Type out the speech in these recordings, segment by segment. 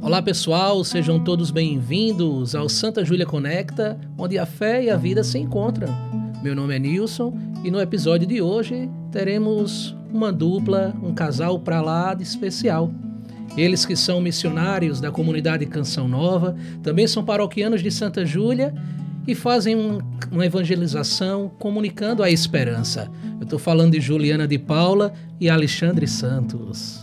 Olá pessoal, sejam todos bem-vindos ao Santa Júlia Conecta, onde a fé e a vida se encontram. Meu nome é Nilson e no episódio de hoje teremos uma dupla, um casal pra lá de especial. Eles que são missionários da comunidade Canção Nova, também são paroquianos de Santa Júlia e fazem uma evangelização comunicando a esperança. Eu estou falando de Juliana de Paula e Alexandre Santos.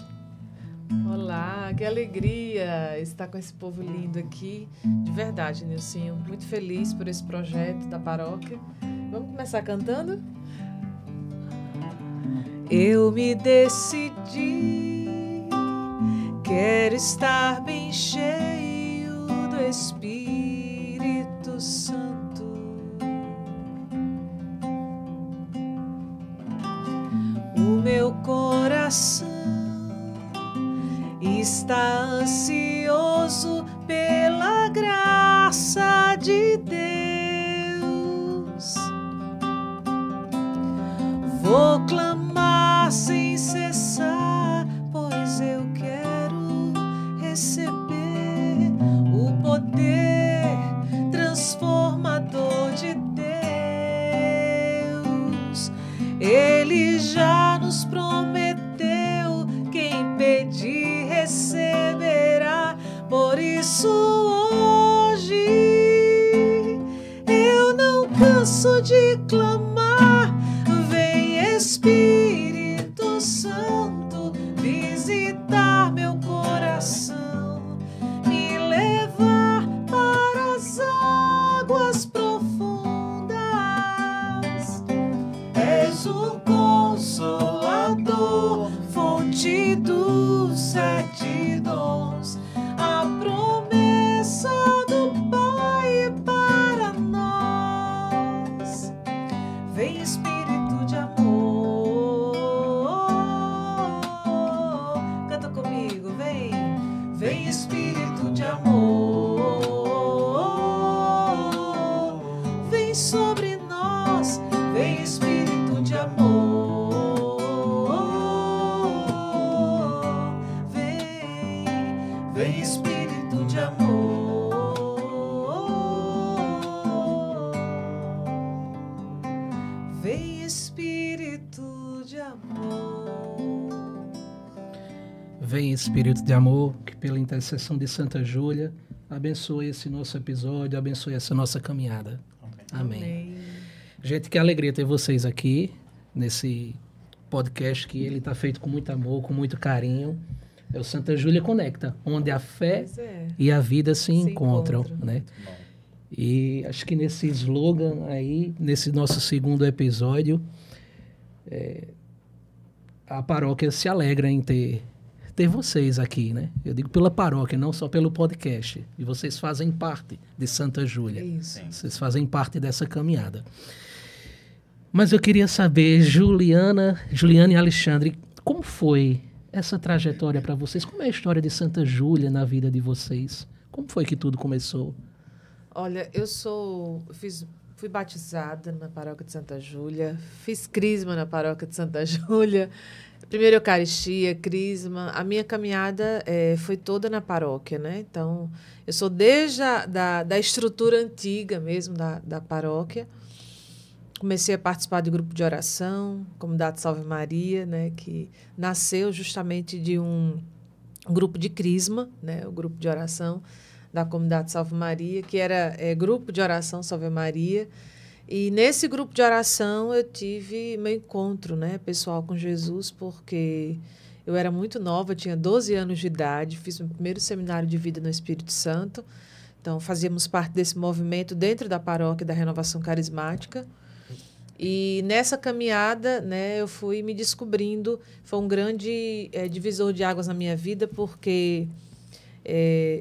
Olá, que alegria estar com esse povo lindo aqui. De verdade, Nilcinho, muito feliz por esse projeto da paróquia. Vamos começar cantando? Eu me decidi, quero estar bem cheio do Espírito Santo. O meu coração está ansioso pela graça de Deus. Vou clamar sem cessar, pois eu quero receber o poder transformador de Deus. Ele já nos prometeu, quem pedir receberá. Por isso hoje eu não canso de clamar. Vem Espírito Santo visitar meu coração, me levar para as águas profundas. És o Consolador, fonte dos sete dons, a promessa do Pai para nós. Vem Espírito de amor, canta comigo, vem. Vem Espírito de amor, vem sobre nós. Vem Espírito de amor, vem Espírito de amor, vem Espírito de amor. Vem Espírito de amor, que pela intercessão de Santa Júlia, abençoe esse nosso episódio, abençoe essa nossa caminhada. Amém. Amém. Gente, que alegria ter vocês aqui nesse podcast que ele está feito com muito amor, com muito carinho. É o Santa Júlia Conecta, onde a fé e a vida se encontram, né? E acho que nesse slogan aí, nesse nosso segundo episódio, a paróquia se alegra em ter vocês aqui, né? Eu digo pela paróquia, não só pelo podcast. E vocês fazem parte de Santa Júlia. Isso. Vocês fazem parte dessa caminhada. Mas eu queria saber, Juliana e Alexandre, como foi essa trajetória para vocês? Como é a história de Santa Júlia na vida de vocês? Como foi que tudo começou? Olha, fui batizada na paróquia de Santa Júlia, fiz crisma na paróquia de Santa Júlia, primeira Eucaristia, crisma. A minha caminhada foi toda na paróquia, né? Então, eu sou desde da estrutura antiga mesmo da paróquia. Comecei a participar de grupo de oração, Comunidade Salve Maria, né, que nasceu justamente de um grupo de crisma, né, o grupo de oração da Comunidade Salve Maria, que era grupo de oração Salve Maria. E nesse grupo de oração eu tive meu encontro, né, pessoal com Jesus, porque eu era muito nova, tinha 12 anos de idade, fiz meu primeiro seminário de vida no Espírito Santo. Então, fazíamos parte desse movimento dentro da paróquia da Renovação Carismática. E nessa caminhada, né, eu fui me descobrindo. Foi um grande divisor de águas na minha vida, porque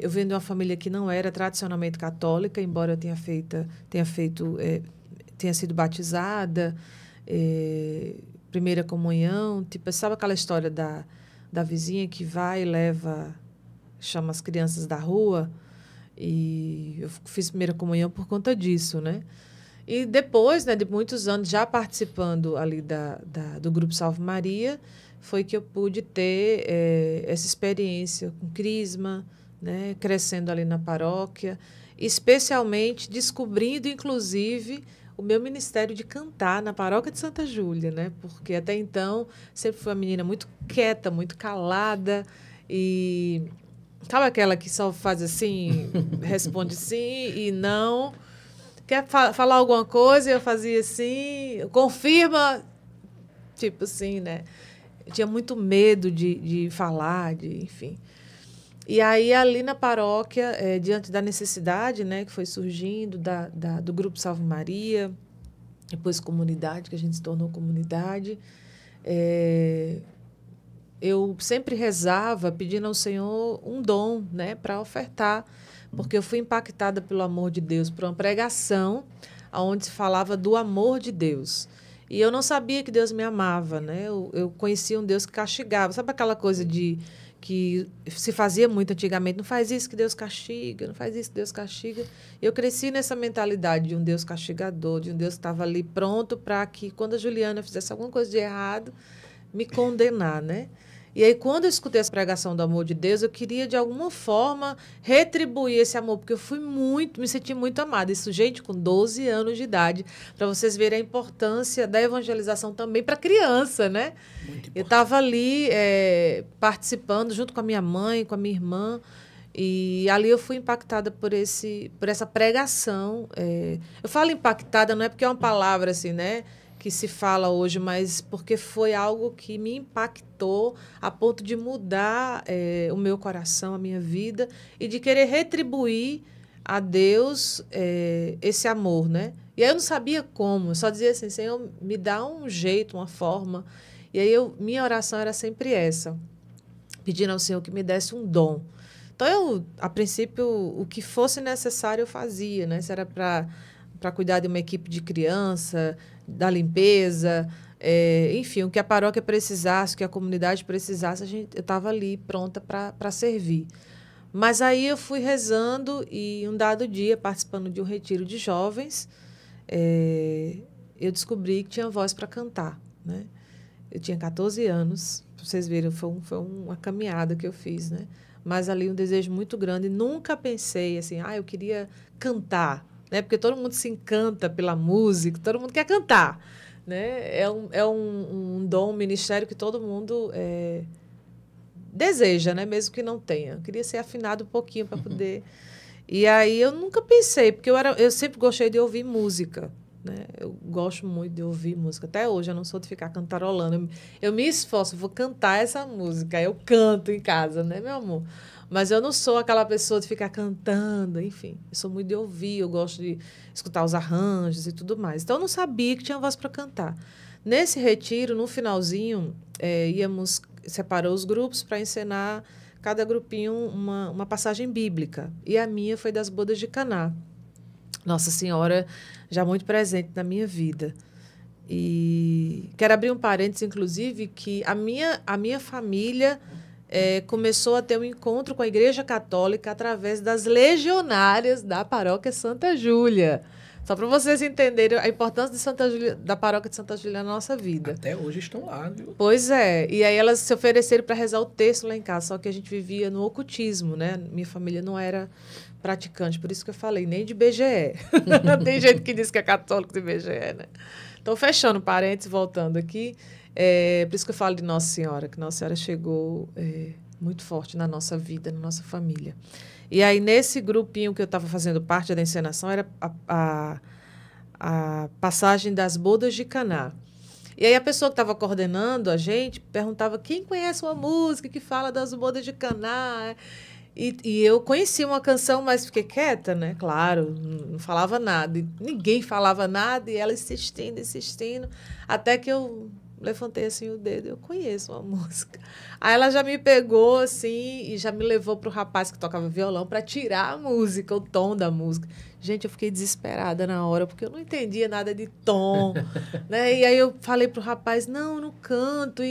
eu venho de uma família que não era tradicionalmente católica, embora eu tenha sido batizada, primeira comunhão, tipo, sabe aquela história da vizinha que vai e chama as crianças da rua? E eu fiz primeira comunhão por conta disso, né? E depois, né, de muitos anos já participando ali do Grupo Salve Maria, foi que eu pude ter essa experiência com crisma, né, crescendo ali na paróquia, especialmente descobrindo, inclusive, o meu ministério de cantar na paróquia de Santa Júlia, né? Porque até então sempre fui uma menina muito quieta, muito calada e sabe aquela que só faz assim, responde sim e não. Quer falar alguma coisa? Eu fazia assim, confirma, tipo assim, né? Eu tinha muito medo de falar, enfim. E aí, ali na paróquia, diante da necessidade, né, que foi surgindo do Grupo Salve Maria, depois comunidade, que a gente se tornou comunidade, eu sempre rezava pedindo ao Senhor um dom, né, para ofertar, porque eu fui impactada pelo amor de Deus, por uma pregação onde se falava do amor de Deus. E eu não sabia que Deus me amava, né? Eu conhecia um Deus que castigava. Sabe aquela coisa que se fazia muito antigamente? Não faz isso que Deus castiga, não faz isso que Deus castiga. Eu cresci nessa mentalidade de um Deus castigador, de um Deus que estava ali pronto para que, quando a Juliana fizesse alguma coisa de errado, me condenar, né? E aí, quando eu escutei essa pregação do amor de Deus, eu queria, de alguma forma, retribuir esse amor, porque eu me senti muito amada. Isso, gente, com 12 anos de idade, para vocês verem a importância da evangelização também para criança, né? Eu estava ali participando junto com a minha mãe, com a minha irmã, e ali eu fui impactada por essa pregação. Eu falo impactada, não é porque é uma palavra assim, né, que se fala hoje, mas porque foi algo que me impactou a ponto de mudar o meu coração, a minha vida, e de querer retribuir a Deus esse amor, né? E aí eu não sabia como, eu só dizia assim, Senhor, me dá um jeito, uma forma. E aí minha oração era sempre essa, pedindo ao Senhor que me desse um dom. Então, a princípio, o que fosse necessário eu fazia, né? Se era para cuidar de uma equipe de criança, da limpeza, enfim, o que a paróquia precisasse, o que a comunidade precisasse, eu estava ali pronta para servir. Mas aí eu fui rezando e um dado dia, participando de um retiro de jovens, eu descobri que tinha voz para cantar, né? Eu tinha 14 anos, para vocês verem, foi uma caminhada que eu fiz, né? Mas ali um desejo muito grande. Nunca pensei assim, eu queria cantar, né? Porque todo mundo se encanta pela música, todo mundo quer cantar, né? É um dom, um ministério que todo mundo deseja, né? Mesmo que não tenha. Eu queria ser afinado um pouquinho para poder... E aí eu nunca pensei, porque eu sempre gostei de ouvir música, né? Eu gosto muito de ouvir música. Até hoje eu não sou de ficar cantarolando. Eu me esforço, vou cantar essa música. Eu canto em casa, né, meu amor? Mas eu não sou aquela pessoa de ficar cantando, enfim. Eu sou muito de ouvir, eu gosto de escutar os arranjos e tudo mais. Então, eu não sabia que tinha voz para cantar. Nesse retiro, no finalzinho, separou os grupos para encenar cada grupinho uma passagem bíblica. E a minha foi das bodas de Caná. Nossa Senhora já muito presente na minha vida. E quero abrir um parênteses, inclusive, que a minha família começou a ter um encontro com a Igreja Católica através das legionárias da Paróquia Santa Júlia. Só para vocês entenderem a importância de Santa Júlia, da Paróquia de Santa Júlia na nossa vida. Até hoje estão lá, viu? Pois é. E aí elas se ofereceram para rezar o texto lá em casa, só que a gente vivia no ocultismo, né? Minha família não era praticante, por isso que eu falei, nem de BGE. Tem gente que diz que é católico de BGE, né? Então, fechando parênteses, voltando aqui, por isso que eu falo de Nossa Senhora, que Nossa Senhora chegou muito forte na nossa vida, na nossa família. E aí, nesse grupinho que eu estava fazendo parte da encenação, era a passagem das bodas de Caná. E aí, a pessoa que estava coordenando a gente perguntava quem conhece uma música que fala das bodas de Caná. E eu conhecia uma canção, mas fiquei quieta, né? Claro, não falava nada. Ninguém falava nada, e ela insistindo, até que eu levantei assim o dedo, eu conheço uma música. Aí ela já me pegou assim e já me levou para o rapaz que tocava violão para tirar a música, o tom da música. Gente, eu fiquei desesperada na hora, porque eu não entendia nada de tom, né? E aí eu falei para o rapaz, não canto,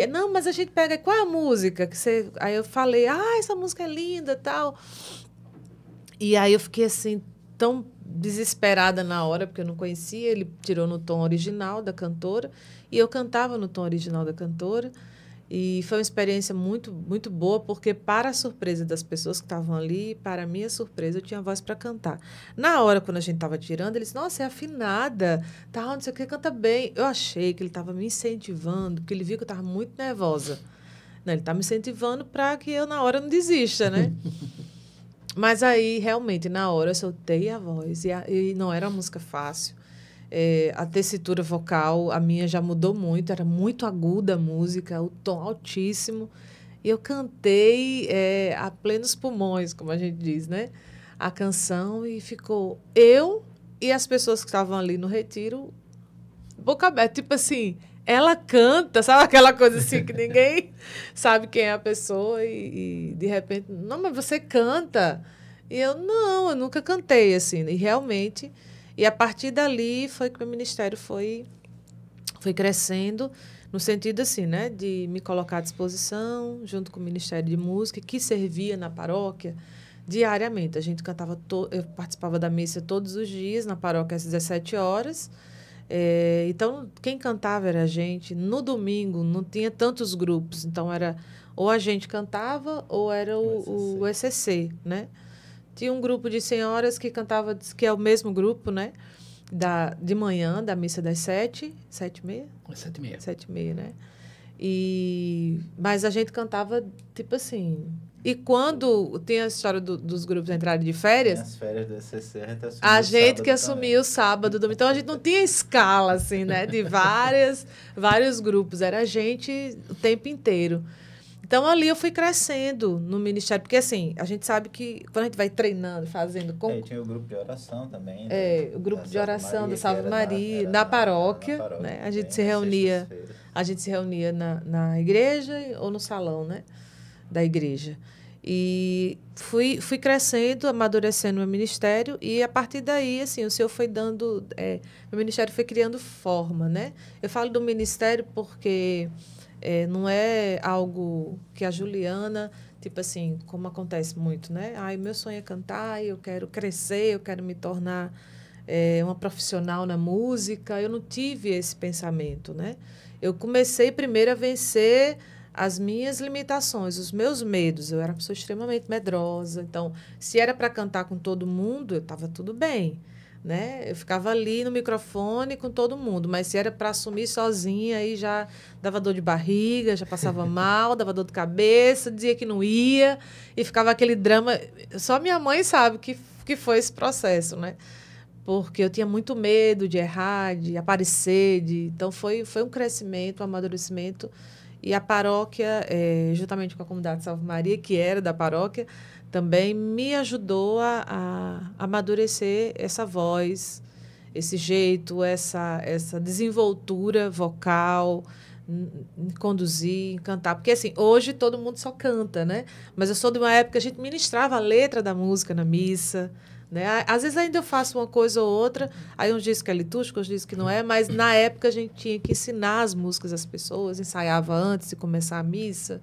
não, mas a gente pega, qual é a música? Aí eu falei, essa música é linda, tal. E aí eu fiquei assim, tão desesperada na hora, porque eu não conhecia, ele tirou no tom original da cantora, e eu cantava no tom original da cantora, E foi uma experiência muito, muito boa, porque para a surpresa das pessoas que estavam ali, para a minha surpresa, eu tinha voz para cantar. Na hora, quando a gente estava tirando, ele disse, nossa, é afinada, tá, não sei o que, canta bem. Eu achei que ele estava me incentivando, porque ele viu que eu estava muito nervosa. Não, ele está me incentivando para que eu, na hora, não desista, né? Mas aí, realmente, na hora, eu soltei a voz. E não era uma música fácil. A tessitura vocal, a minha já mudou muito. Era muito aguda a música, o tom altíssimo. E eu cantei a plenos pulmões, como a gente diz, né? A canção, e ficou eu e as pessoas que estavam ali no retiro, boca aberta. Tipo assim, ela canta, sabe aquela coisa assim que ninguém sabe quem é a pessoa e de repente, não, mas você canta. E eu, não, eu nunca cantei, assim. E realmente, e a partir dali foi que o meu ministério foi crescendo, no sentido assim, né, de me colocar à disposição, junto com o Ministério de Música, que servia na paróquia diariamente. A gente cantava, eu participava da missa todos os dias, na paróquia às 17 horas. Então, quem cantava era a gente. No domingo, não tinha tantos grupos. Então, era ou a gente cantava ou era o ECC, né? Tinha um grupo de senhoras que cantava, que é o mesmo grupo, né? De manhã, da missa das 7h30? 7h30. 7h30, né? Mas a gente cantava, tipo assim... E quando tem a história dos grupos entrarem de férias... As férias do ECC, a gente que assumiu o sábado, domingo. Então, a gente não tinha escala, assim, né? De vários grupos. Era a gente o tempo inteiro. Então, ali eu fui crescendo no ministério. Porque, assim, a gente sabe que quando a gente vai treinando, fazendo... tinha o grupo de oração também. O grupo de oração da Salve Maria, na paróquia. Né? A gente se reunia na igreja ou no salão, né? Da igreja. E fui crescendo, amadurecendo meu ministério. E, a partir daí, assim, o Senhor foi dando... meu ministério foi criando forma, né? Eu falo do ministério porque... não é algo que a Juliana, tipo assim, como acontece muito, né? Meu sonho é cantar, eu quero crescer, eu quero me tornar uma profissional na música. Eu não tive esse pensamento, né? Eu comecei primeiro a vencer as minhas limitações, os meus medos. Eu era uma pessoa extremamente medrosa. Então, se era para cantar com todo mundo, eu estava tudo bem. Né? Eu ficava ali no microfone com todo mundo, mas se era para assumir sozinha, aí já dava dor de barriga, já passava mal, dava dor de cabeça, dizia que não ia, e ficava aquele drama. Só minha mãe sabe que foi esse processo, né? Porque eu tinha muito medo de errar, de aparecer, então foi um crescimento, um amadurecimento. E a paróquia, juntamente com a comunidade Salve Maria, que era da paróquia, também me ajudou a amadurecer essa voz, esse jeito, essa desenvoltura vocal, conduzir, cantar. Porque, assim, hoje todo mundo só canta, né? Mas eu sou de uma época que a gente ministrava a letra da música na missa, né? Às vezes ainda eu faço uma coisa ou outra, aí uns dizem que é litúrgico, uns dizem que não é, mas na época a gente tinha que ensinar as músicas às pessoas, ensaiava antes de começar a missa,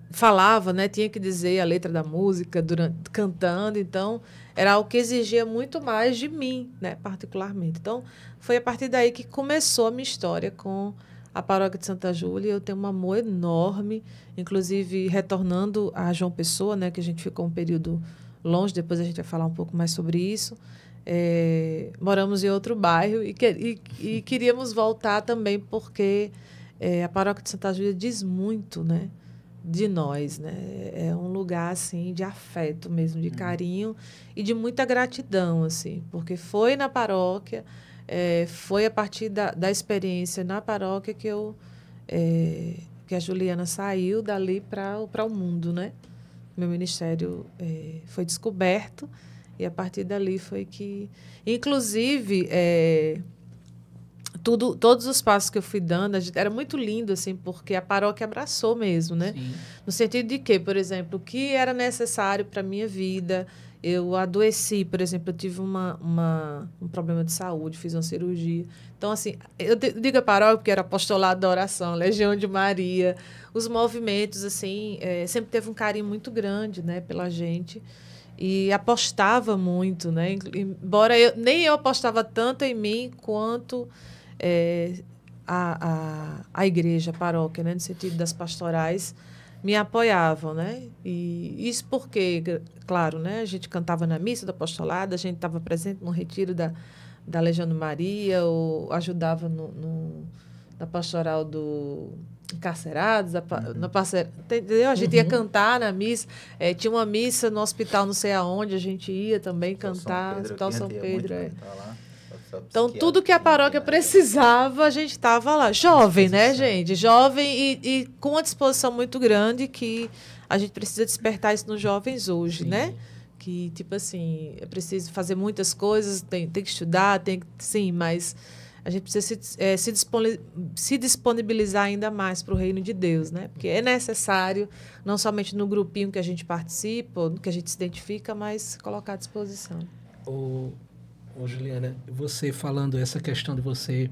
falava, né? Tinha que dizer a letra da música cantando, então era algo que exigia muito mais de mim, né? Particularmente. Então, foi a partir daí que começou a minha história com a Paróquia de Santa Júlia. Eu tenho um amor enorme, inclusive retornando a João Pessoa, né? Que a gente ficou um período longe, depois a gente vai falar um pouco mais sobre isso. Moramos em outro bairro e queríamos voltar também porque a Paróquia de Santa Júlia diz muito, né? De nós, né? É um lugar, assim, de afeto mesmo, de carinho e de muita gratidão, assim, porque foi na paróquia, foi a partir da experiência na paróquia que a Juliana saiu dali para o mundo, né? Meu ministério foi descoberto e a partir dali foi que... Inclusive... todos os passos que eu fui dando, era muito lindo, assim, porque a paróquia abraçou mesmo, né? Sim. No sentido de que, por exemplo, o que era necessário para a minha vida, eu adoeci, por exemplo, eu tive um problema de saúde, fiz uma cirurgia. Então, assim, eu digo a paróquia porque era apostolado da oração, Legião de Maria, os movimentos, assim, sempre teve um carinho muito grande, né, pela gente. E apostava muito, né? Embora nem eu apostava tanto em mim quanto a igreja, a paróquia, né, no sentido das pastorais, me apoiavam, né? E isso porque, claro, né, a gente cantava na missa do apostolado, a gente estava presente no retiro da Legião de Maria, ou ajudava na pastoral do encarcerados, entendeu? A gente ia cantar na missa, tinha uma missa no hospital não sei aonde, a gente ia também cantar, Hospital São Pedro. Então, tudo que a paróquia precisava, a gente estava lá. Jovem, né, gente? Jovem e com uma disposição muito grande que a gente precisa despertar isso nos jovens hoje, sim, né? Que, tipo assim, é preciso fazer muitas coisas, tem que estudar, sim, mas a gente precisa se disponibilizar ainda mais para o reino de Deus, né? Porque é necessário, não somente no grupinho que a gente participa, no que a gente se identifica, mas colocar à disposição. Ô, Juliana, você falando essa questão de você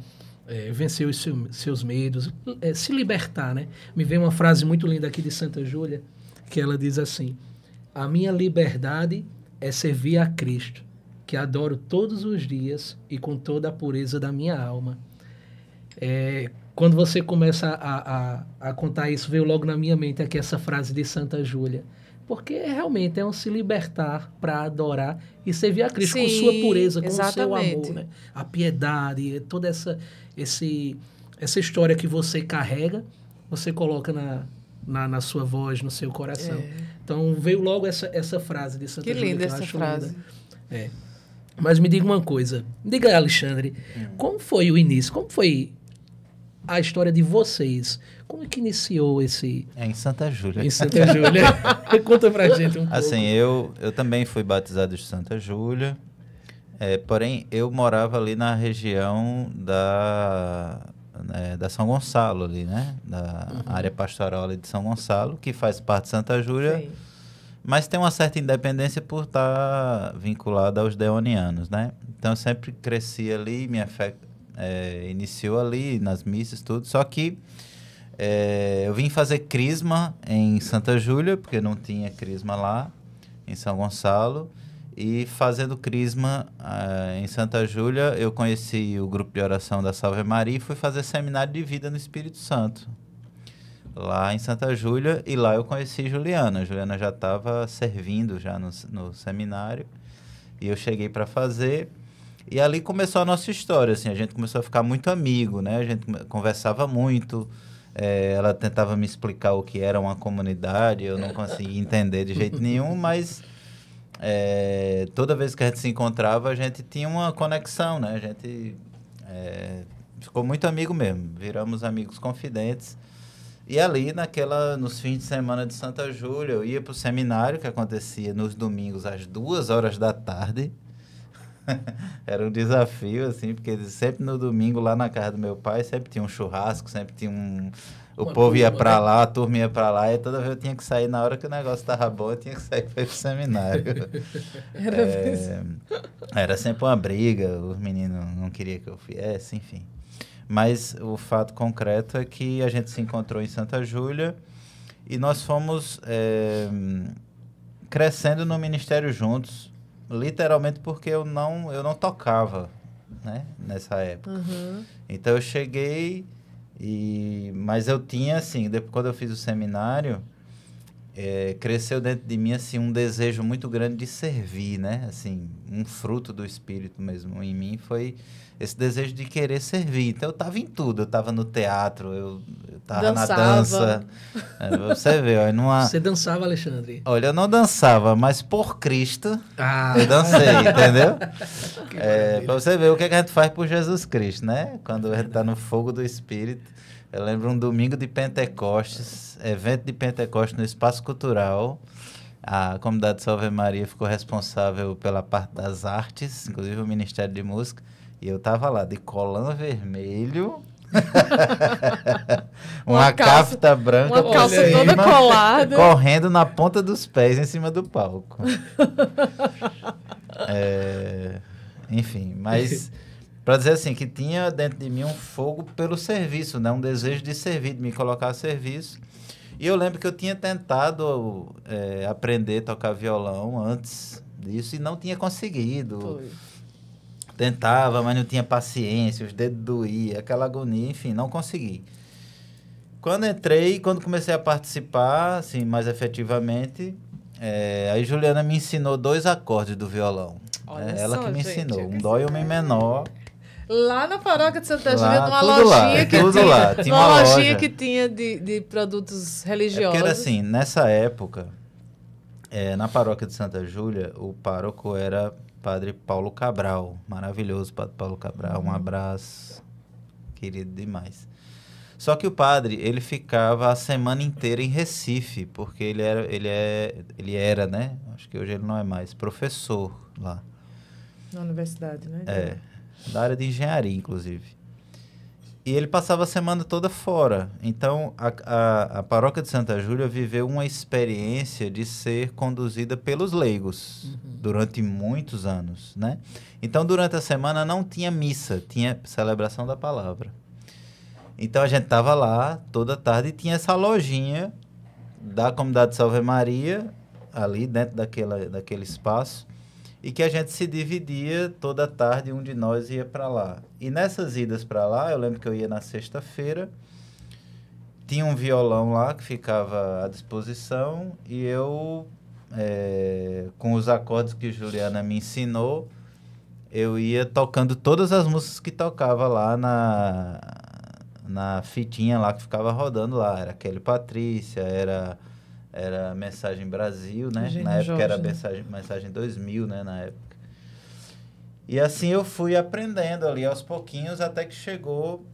vencer os seus medos, se libertar, né? Me vem uma frase muito linda aqui de Santa Júlia, que ela diz assim: a minha liberdade é servir a Cristo, que adoro todos os dias e com toda a pureza da minha alma. Quando você começa a contar isso, veio logo na minha mente aqui essa frase de Santa Júlia. Porque realmente é um se libertar para adorar e servir a Cristo. Sim, com sua pureza, com o seu amor, né? A piedade, toda essa história que você carrega, você coloca na sua voz, no seu coração. Então veio logo essa frase de Santa Júlia. Que linda essa frase. Linda. Mas me diga uma coisa. Diga aí, Alexandre, como foi o início? Como foi a história de vocês? Como é que iniciou esse... em Santa Júlia. Em Santa Júlia. Conta pra gente um pouco. Assim, eu também fui batizado de Santa Júlia, porém eu morava ali na região da São Gonçalo, ali, né? Da área pastoral ali de São Gonçalo, que faz parte de Santa Júlia. Sim. Mas tem uma certa independência por estar vinculada aos deonianos, né? Então, eu sempre cresci ali, minha fé iniciou ali, nas missas, tudo. Só que eu vim fazer crisma em Santa Júlia, porque não tinha crisma lá, em São Gonçalo. E fazendo crisma em Santa Júlia, eu conheci o grupo de oração da Salve Maria e fui fazer seminário de vida no Espírito Santo, lá em Santa Júlia, e lá eu conheci Juliana. A Juliana já estava servindo já no seminário, e eu cheguei para fazer, e ali começou a nossa história, assim, a gente começou a ficar muito amigo, né? A gente conversava muito, ela tentava me explicar o que era uma comunidade, eu não conseguia entender de jeito nenhum, mas toda vez que a gente se encontrava, a gente tinha uma conexão, né? A gente ficou muito amigo mesmo, viramos amigos confidentes. E ali, nos fins de semana de Santa Júlia, eu ia para o seminário, que acontecia nos domingos às 2h da tarde. Era um desafio, assim, porque sempre no domingo, lá na casa do meu pai, sempre tinha um churrasco, sempre tinha o povo ia para lá, a turma ia para lá, e toda vez eu tinha que sair, na hora que o negócio estava bom, eu tinha que sair para ir pro seminário. Era sempre uma briga, os meninos não queriam que eu viesse, enfim. Mas o fato concreto é que a gente se encontrou em Santa Júlia e nós fomos crescendo no ministério juntos, literalmente porque eu não tocava, né, nessa época. Então eu cheguei, mas eu tinha, assim, depois, quando eu fiz o seminário, cresceu dentro de mim, assim, um desejo muito grande de servir, né? Assim, um fruto do Espírito mesmo em mim foi esse desejo de querer servir. Então, eu estava em tudo. Eu estava no teatro, eu estava na dança. Você vê, ó, Você dançava, Alexandre? Olha, eu não dançava, mas por Cristo eu dancei, entendeu? Para você ver o que a gente faz por Jesus Cristo, né? Quando a gente está no fogo do Espírito. Eu lembro um domingo de Pentecostes, evento de Pentecostes no Espaço Cultural. A comunidade Salve Maria ficou responsável pela parte das artes, inclusive o Ministério de Música. E eu tava lá de colã vermelho, uma cafta branca, uma calça toda colada, correndo na ponta dos pés em cima do palco. Enfim, mas para dizer assim, que tinha dentro de mim um fogo pelo serviço, né? Um desejo de servir, de me colocar a serviço. E eu lembro que eu tinha tentado aprender a tocar violão antes disso e não tinha conseguido. Tentava, mas não tinha paciência, os dedos doíam, aquela agonia, enfim, não consegui. Quando comecei a participar, assim, mais efetivamente, aí Juliana me ensinou 2 acordes do violão. Olha Ela só, que me gente, ensinou, eu um que dó e um mi menor. Lá na paróquia de Santa Lá, Júlia, numa tudo lá, lojinha que tudo tinha, lá, tinha numa uma lojinha loja. que tinha de produtos É religiosos. porque era assim, nessa época, na paróquia de Santa Júlia, o pároco era Padre Paulo Cabral, maravilhoso Padre Paulo Cabral, um abraço, querido demais. Só que o padre, ele ficava a semana inteira em Recife, porque ele era, né? Acho que hoje ele não é mais, professor lá. Na universidade, né? Da área de engenharia, inclusive. E ele passava a semana toda fora. Então, a paróquia de Santa Júlia viveu uma experiência de ser conduzida pelos leigos durante muitos anos, né? Então, durante a semana não tinha missa, tinha celebração da palavra. Então, a gente estava lá toda tarde e tinha essa lojinha da comunidade Salve Maria, ali dentro daquele espaço, e que a gente se dividia toda tarde, um de nós ia para lá. E nessas idas para lá, eu lembro que eu ia na sexta-feira, tinha um violão lá que ficava à disposição, e eu, com os acordes que Juliana me ensinou, eu ia tocando todas as músicas que tocava lá na fitinha lá que ficava rodando lá. Era Kelly Patrícia, era Mensagem Brasil, né? Eugênio Na época era Jorge, Mensagem 2000, né? Na época. E assim eu fui aprendendo ali aos pouquinhos, até que chegou,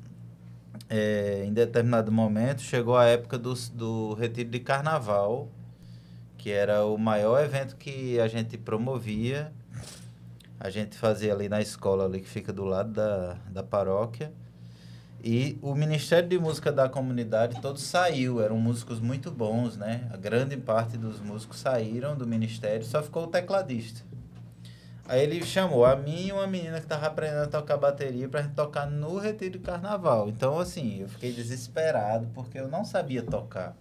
em determinado momento, chegou a época do Retiro de Carnaval, que era o maior evento que a gente promovia. A gente fazia ali na escola ali que fica do lado da paróquia. E o Ministério de Música da comunidade todo saiu, eram músicos muito bons, né? A grande parte dos músicos saíram do ministério, só ficou o tecladista. Aí ele chamou a mim e uma menina que estava aprendendo a tocar bateria pra gente tocar no Retiro de Carnaval. Então, assim, eu fiquei desesperado porque eu não sabia tocar.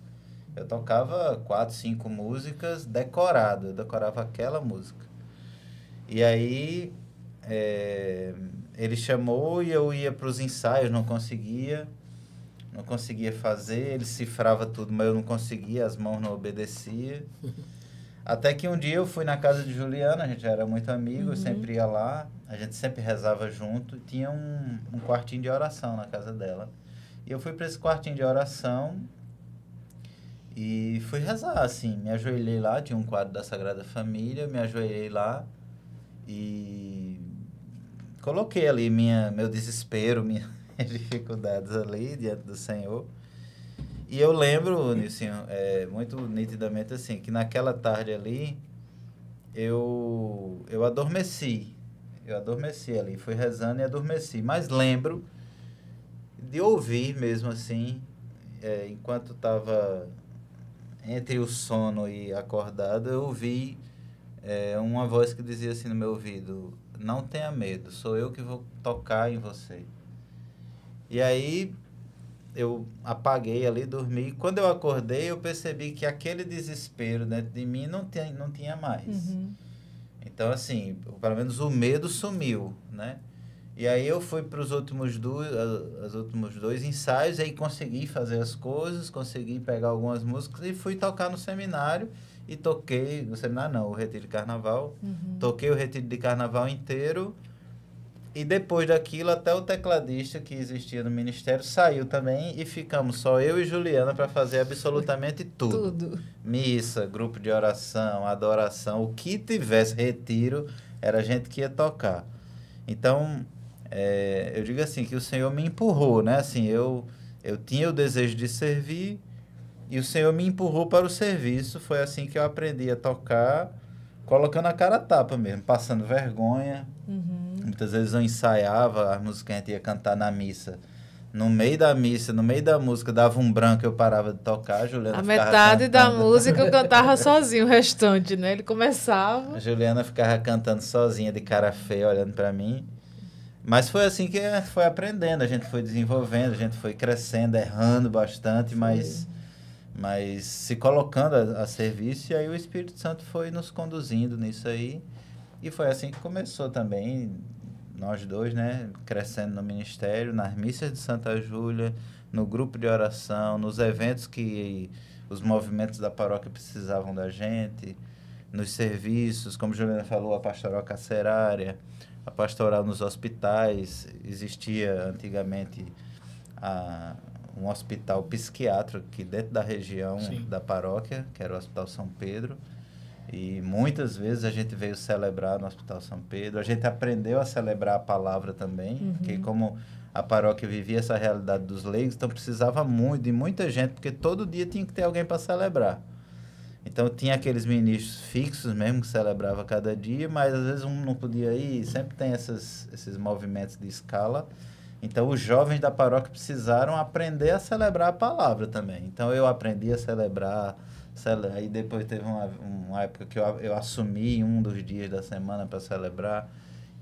Eu tocava 4, 5 músicas decorado, eu decorava aquela música. E aí, ele chamou e eu ia para os ensaios, não conseguia fazer, ele cifrava tudo, mas eu não conseguia, as mãos não obedeciam. Até que um dia eu fui na casa de Juliana, a gente era muito amigo, eu sempre ia lá, a gente sempre rezava junto, e tinha um quartinho de oração na casa dela. E eu fui para esse quartinho de oração e fui rezar, assim, me ajoelhei lá, tinha um quadro da Sagrada Família, me ajoelhei lá e coloquei ali meu desespero, minhas dificuldades ali diante do Senhor. E eu lembro, Nilcinho, muito nitidamente assim, que naquela tarde ali, eu adormeci. Eu adormeci ali, fui rezando e adormeci. Mas lembro de ouvir mesmo assim, enquanto estava entre o sono e acordado, eu ouvi uma voz que dizia assim no meu ouvido: não tenha medo, sou eu que vou tocar em você. E aí eu apaguei ali, dormi. Quando eu acordei, eu percebi que aquele desespero dentro de mim não tinha mais. Então, assim, pelo menos o medo sumiu, né? E aí eu fui para os últimos 2 ensaios, aí consegui fazer as coisas, consegui pegar algumas músicas e fui tocar no seminário. E toquei, no seminário não, o Retiro de Carnaval. Toquei o Retiro de Carnaval inteiro. E depois daquilo, até o tecladista que existia no ministério saiu também. E ficamos só eu e Juliana para fazer absolutamente tudo. Missa, grupo de oração, adoração. O que tivesse retiro, era a gente que ia tocar. Então, eu digo assim, que o Senhor me empurrou, né? Assim, eu tinha o desejo de servir. E o Senhor me empurrou para o serviço. Foi assim que eu aprendi a tocar, colocando a cara a tapa mesmo, passando vergonha. Muitas vezes eu ensaiava a música que a gente ia cantar na missa. No meio da missa, no meio da música, dava um branco, eu parava de tocar. A Juliana A ficava metade da cantando. música eu cantava sozinho, o restante, né? Ele começava. A Juliana ficava cantando sozinha, de cara feia, olhando para mim. Mas foi assim que a gente foi aprendendo, a gente foi desenvolvendo, a gente foi crescendo, errando bastante, mas se colocando a serviço, e aí o Espírito Santo foi nos conduzindo nisso aí. E foi assim que começou também, nós dois, né, crescendo no ministério, nas missas de Santa Júlia, no grupo de oração, nos eventos que os movimentos da paróquia precisavam da gente, nos serviços, como Juliana falou, a pastoral carcerária, a pastoral nos hospitais. Existia antigamente um hospital psiquiátrico aqui dentro da região da paróquia, que era o Hospital São Pedro. E muitas vezes a gente veio celebrar no Hospital São Pedro. A gente aprendeu a celebrar a palavra também, porque como a paróquia vivia essa realidade dos leigos, então precisava muito, de muita gente, porque todo dia tinha que ter alguém para celebrar. Então tinha aqueles ministros fixos mesmo que celebrava cada dia, mas às vezes um não podia ir, sempre tem esses movimentos de escala. Então os jovens da paróquia precisaram aprender a celebrar a palavra também. Então eu aprendi a celebrar. Aí depois teve uma época que eu assumi um dos dias da semana para celebrar.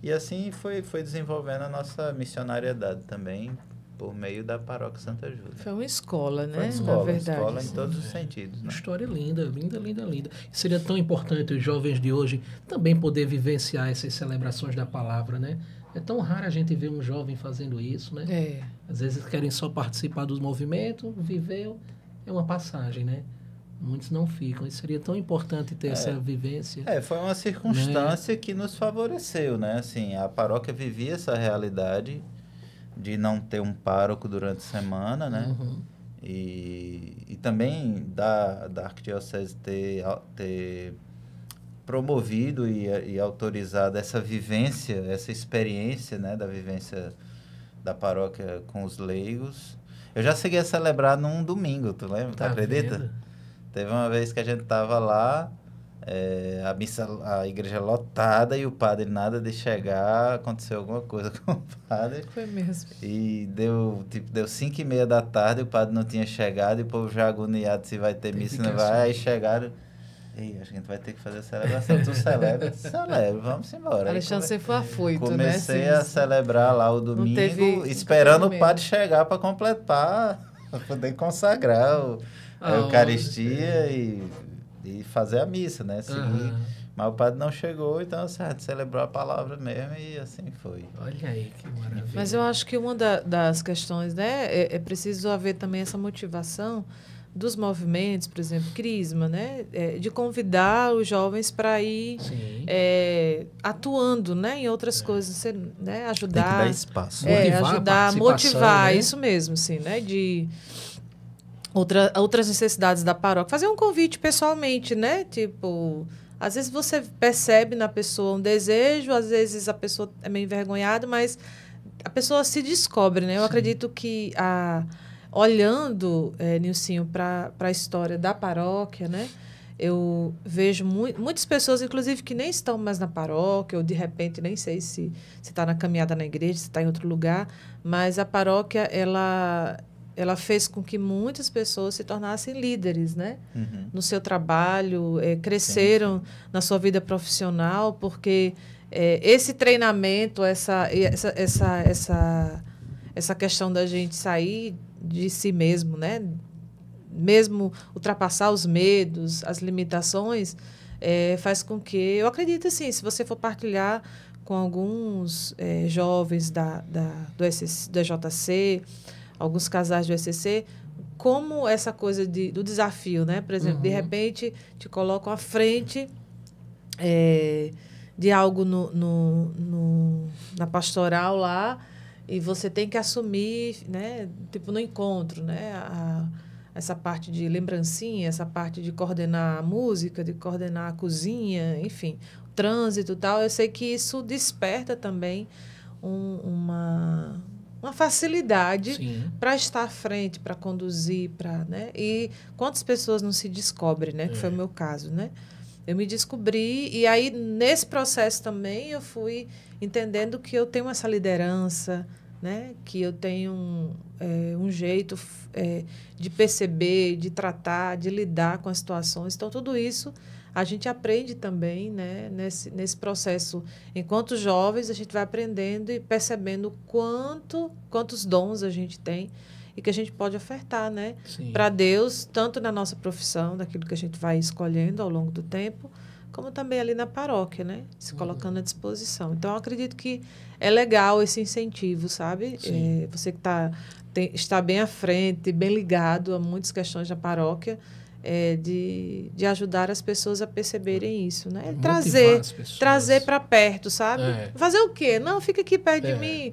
E assim foi desenvolvendo a nossa missionariedade também, por meio da Paróquia Santa Júlia. Foi uma escola, né? Foi uma escola, na verdade, escola em todos os sentidos. Uma Né? história linda, linda, linda, linda. E seria tão importante os jovens de hoje também poder vivenciar essas celebrações da palavra, né? É tão raro a gente ver um jovem fazendo isso, né? É. Às vezes querem só participar dos movimentos, viveu, é uma passagem, né? Muitos não ficam. E seria tão importante ter essa vivência. Foi uma circunstância que nos favoreceu, né? Assim, a paróquia vivia essa realidade de não ter um pároco durante a semana, né? E também da arquidiocese ter promovido e autorizado essa vivência, essa experiência, né? Da vivência da paróquia com os leigos. Eu já cheguei a celebrar num domingo, tu lembra? Tu acredita? Vendo? Teve uma vez que a gente estava lá, a igreja lotada e o padre nada de chegar, aconteceu alguma coisa com o padre. Foi mesmo. E deu 5h30 da tarde, o padre não tinha chegado e o povo já agoniado se vai ter missa, não vai. Aí chegaram, acho que a gente vai ter que fazer a celebração. Tu celebra? Celebra, vamos embora. Alexandre, você foi afoito, comecei né? a celebrar lá o domingo, esperando o padre chegar para completar, para poder consagrar a Eucaristia e fazer a missa, né? Seguir. Mas o padre não chegou, então assim, a gente celebrou a palavra mesmo e assim foi. Olha aí, que maravilha. Mas eu acho que uma das questões, né, é preciso haver também essa motivação dos movimentos, por exemplo, Crisma, né, de convidar os jovens para ir atuando, né, em outras coisas, né, ajudar. Tem que dar espaço. Motivar, né? isso mesmo, assim, né, de outras necessidades da paróquia. Fazer um convite pessoalmente, né, tipo, às vezes você percebe na pessoa um desejo, às vezes a pessoa é meio envergonhada, mas a pessoa se descobre, né? Eu acredito que olhando, Nilcinho, para a história da paróquia, né? Eu vejo muitas pessoas, inclusive, que nem estão mais na paróquia, ou de repente, nem sei se está na caminhada na igreja, se está em outro lugar, mas a paróquia, ela fez com que muitas pessoas se tornassem líderes, né? No seu trabalho, cresceram na sua vida profissional, porque esse treinamento, essa questão da gente sair de si mesmo, né? Mesmo ultrapassar os medos, as limitações, faz com que... Eu acredito, assim, se você for partilhar com alguns jovens do EJC, alguns casais do ECC, como essa coisa do desafio, né? Por exemplo, de repente, te colocam à frente de algo na pastoral lá e você tem que assumir, né? Tipo, no encontro, né? Essa parte de lembrancinha, essa parte de coordenar a música, de coordenar a cozinha, enfim, o trânsito e tal. Eu sei que isso desperta também uma facilidade para estar à frente, para conduzir, né? E quantas pessoas não se descobrem, né? Que foi o meu caso, né? Eu me descobri e aí, nesse processo também, eu fui entendendo que eu tenho essa liderança, né? Que eu tenho um jeito de perceber, de tratar, de lidar com as situações. Então, tudo isso a gente aprende também, né, nesse processo. Enquanto jovens, a gente vai aprendendo e percebendo quantos dons a gente tem e que a gente pode ofertar, né, para Deus, tanto na nossa profissão, daquilo que a gente vai escolhendo ao longo do tempo, como também ali na paróquia, né? Se colocando à disposição. Então, eu acredito que é legal esse incentivo, sabe? Você que está bem à frente, bem ligado a muitas questões da paróquia, de ajudar as pessoas a perceberem isso, né? Trazer para perto, sabe? Fazer o quê? Não, fica aqui perto de mim.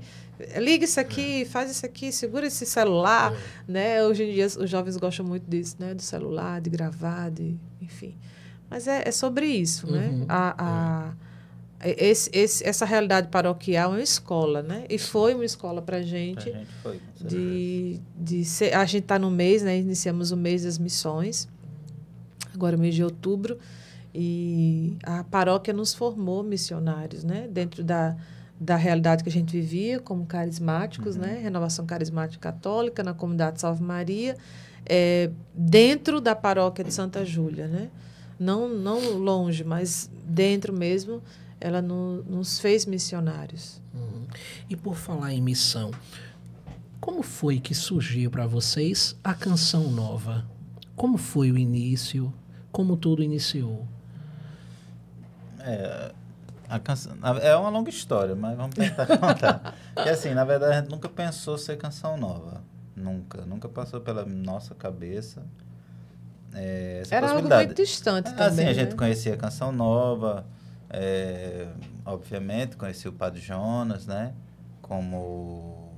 Liga isso aqui, faz isso aqui, segura esse celular, né? Hoje em dia os jovens gostam muito disso, né? Do celular, de gravar, enfim. Mas é sobre isso, né? Essa realidade paroquial é uma escola, né? E foi uma escola para a gente. Pra gente foi, a gente está no mês, né? Iniciamos o mês das missões, agora mês de outubro, e a paróquia nos formou missionários, né? Dentro da realidade que a gente vivia como carismáticos, né? Renovação Carismática Católica, na comunidade Salve Maria, dentro da paróquia de Santa Júlia, né? Não longe, mas dentro mesmo, ela nos fez missionários. E por falar em missão, como foi que surgiu para vocês a Canção Nova? Como foi o início? Como tudo iniciou? A canção, é uma longa história, mas vamos tentar contar. Porque assim, na verdade, a gente nunca pensou ser Canção Nova. Nunca passou pela nossa cabeça essa Era algo possibilidade. muito distante também, assim, a gente né? conhecia a Canção Nova, obviamente, conhecia o Padre Jonas, né? Como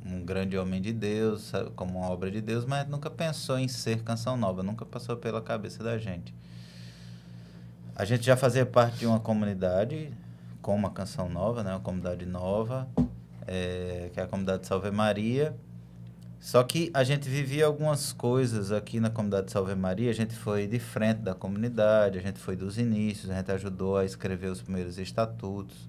um grande homem de Deus, como uma obra de Deus, mas a gente nunca pensou em ser Canção Nova, nunca passou pela cabeça da gente. A gente já fazia parte de uma comunidade com uma Canção Nova, né? Uma comunidade nova, que é a comunidade Salve Maria. Só que a gente vivia algumas coisas aqui na comunidade Salve Maria, a gente foi de frente da comunidade, a gente foi dos inícios, a gente ajudou a escrever os primeiros estatutos,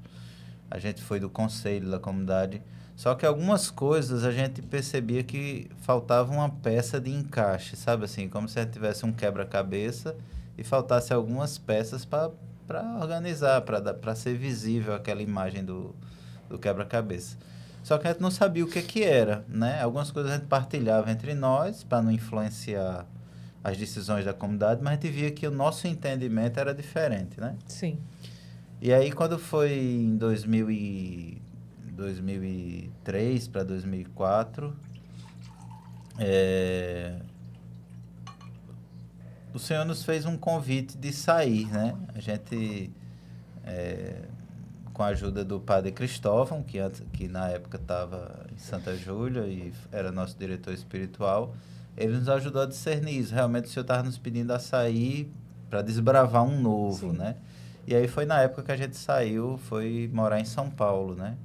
a gente foi do conselho da comunidade. Só que algumas coisas a gente percebia que faltava uma peça de encaixe, sabe assim, como se a gente tivesse um quebra-cabeça e faltasse algumas peças para organizar, para ser visível aquela imagem do quebra-cabeça. Só que a gente não sabia o que era, né? Algumas coisas a gente partilhava entre nós para não influenciar as decisões da comunidade, mas a gente via que o nosso entendimento era diferente, né? Sim. E aí, quando foi em 2003 para 2004, o Senhor nos fez um convite de sair, né? A gente, com a ajuda do Padre Cristóvão, que na época estava em Santa Júlia e era nosso diretor espiritual, ele nos ajudou a discernir isso. Realmente o Senhor estava nos pedindo a sair para desbravar um novo, Sim. né? E aí foi na época que a gente saiu, foi morar em São Paulo, né?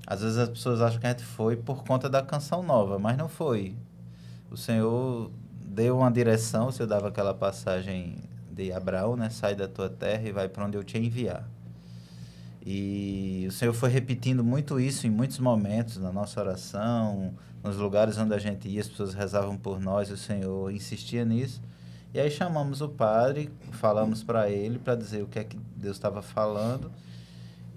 Às vezes as pessoas acham que a gente foi por conta da Canção Nova, mas não foi. O Senhor deu uma direção, o Senhor dava aquela passagem de Abraão, né? Sai da tua terra e vai para onde eu te enviar. E o Senhor foi repetindo muito isso em muitos momentos, na nossa oração, nos lugares onde a gente ia, as pessoas rezavam por nós, o Senhor insistia nisso. E aí chamamos o padre, falamos para ele, para dizer o que é que Deus estava falando.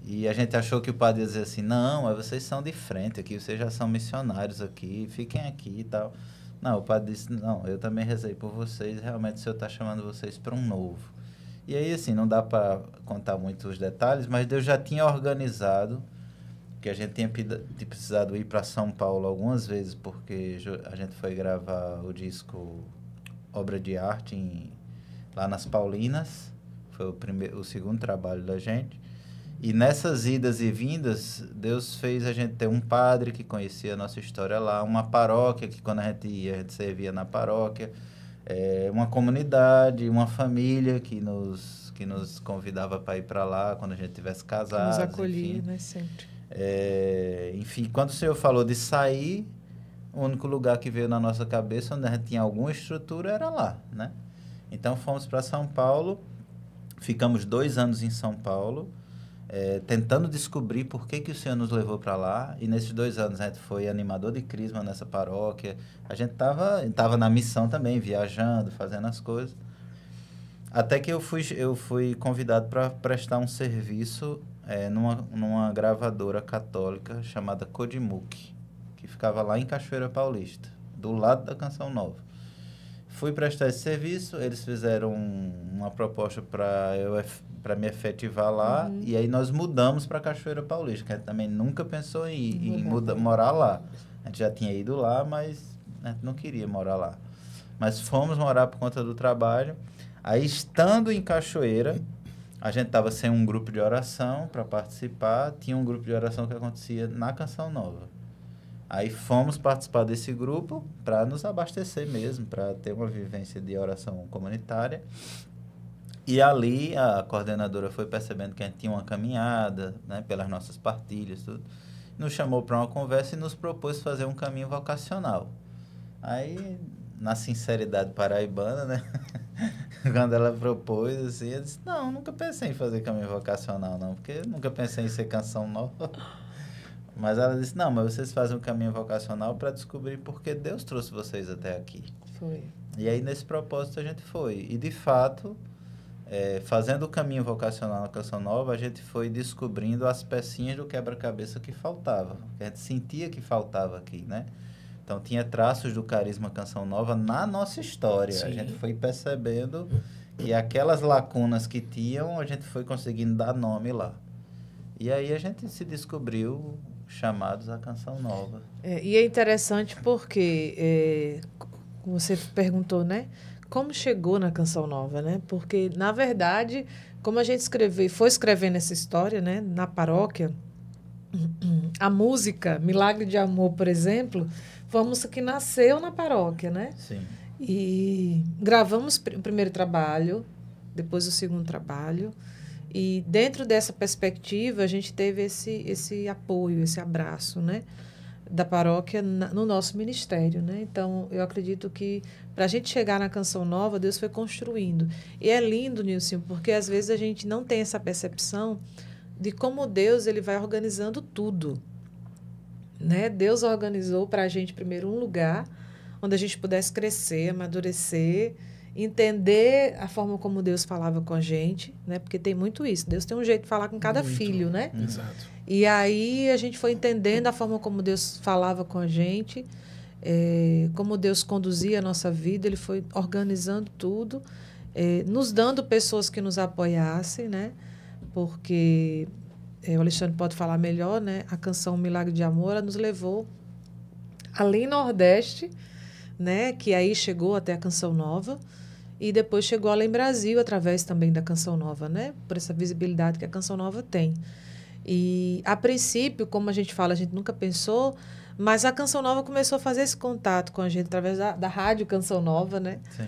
E a gente achou que o padre ia dizer assim, não, mas vocês são de frente aqui, vocês já são missionários aqui, fiquem aqui e tal. Não, o padre disse, não, eu também rezei por vocês, realmente o Senhor está chamando vocês para um novo. E aí, assim, não dá para contar muito os detalhes, mas Deus já tinha organizado, que a gente tinha precisado ir para São Paulo algumas vezes, porque a gente foi gravar o disco Obra de Arte lá nas Paulinas, foi o segundo trabalho da gente. E nessas idas e vindas, Deus fez a gente ter um padre que conhecia a nossa história lá, uma paróquia que quando a gente servia na paróquia, uma comunidade, uma família que nos convidava para ir para lá quando a gente tivesse casado. Nos acolhia, né, sempre. Enfim, quando o Senhor falou de sair, o único lugar que veio na nossa cabeça, onde a gente tinha alguma estrutura, era lá, né? Então, fomos para São Paulo, ficamos 2 anos em São Paulo, tentando descobrir por que o Senhor nos levou para lá. E nesses 2 anos a gente foi animador de crisma nessa paróquia. A gente tava na missão também, viajando, fazendo as coisas. Até que eu fui convidado para prestar um serviço numa gravadora católica chamada Codimuk, que ficava lá em Cachoeira Paulista, do lado da Canção Nova. Fui prestar esse serviço, eles fizeram uma proposta para me efetivar lá, e aí nós mudamos para Cachoeira Paulista, que a gente também nunca pensou em morar lá. A gente já tinha ido lá, mas a gente não queria morar lá. Mas fomos morar por conta do trabalho. Aí, estando em Cachoeira, a gente estava sem um grupo de oração para participar, tinha um grupo de oração que acontecia na Canção Nova. Aí fomos participar desse grupo para nos abastecer mesmo, para ter uma vivência de oração comunitária. E ali a coordenadora foi percebendo que a gente tinha uma caminhada, né, pelas nossas partilhas, tudo. Nos chamou para uma conversa e nos propôs fazer um caminho vocacional. Aí, na sinceridade paraibana, né? Quando ela propôs, assim, eu disse, não, nunca pensei em fazer caminho vocacional, não, porque nunca pensei em ser Canção Nova. Mas ela disse, não, mas vocês fazem um caminho vocacional para descobrir por que Deus trouxe vocês até aqui. Foi. E aí, nesse propósito, a gente foi. E, de fato, fazendo o caminho vocacional na Canção Nova, a gente foi descobrindo as pecinhas do quebra-cabeça que faltava. Que a gente sentia que faltava aqui, né? Então, tinha traços do carisma Canção Nova na nossa história. Sim. A gente foi percebendo que aquelas lacunas que tinham, a gente foi conseguindo dar nome lá. E aí, a gente se descobriu chamados à Canção Nova. E é interessante porque, você perguntou, né? Como chegou na Canção Nova, né? Porque, na verdade, como a gente foi escrevendo essa história, né? Na paróquia, a música Milagre de Amor, por exemplo, foi uma música que nasceu na paróquia, né? Sim. E gravamos o primeiro trabalho, depois o segundo trabalho. E dentro dessa perspectiva, a gente teve esse apoio, esse abraço, né, da paróquia no nosso ministério, né? Então, eu acredito que para a gente chegar na Canção Nova, Deus foi construindo. E é lindo, Nilson, porque às vezes a gente não tem essa percepção de como Deus ele vai organizando tudo, né? Deus organizou para a gente primeiro um lugar onde a gente pudesse crescer, amadurecer, entender a forma como Deus falava com a gente, né? Porque tem muito isso. Deus tem um jeito de falar com cada filho, né? Exato. E aí a gente foi entendendo a forma como Deus falava com a gente, como Deus conduzia a nossa vida. Ele foi organizando tudo, nos dando pessoas que nos apoiassem, né? Porque o Alexandre pode falar melhor, né? A canção Milagre de Amor, ela nos levou além Nordeste, né? Que aí chegou até a Canção Nova. E depois chegou além Brasil, através também da Canção Nova, né? Por essa visibilidade que a Canção Nova tem. E, a princípio, como a gente fala, a gente nunca pensou, mas a Canção Nova começou a fazer esse contato com a gente através da rádio Canção Nova, né? Sim.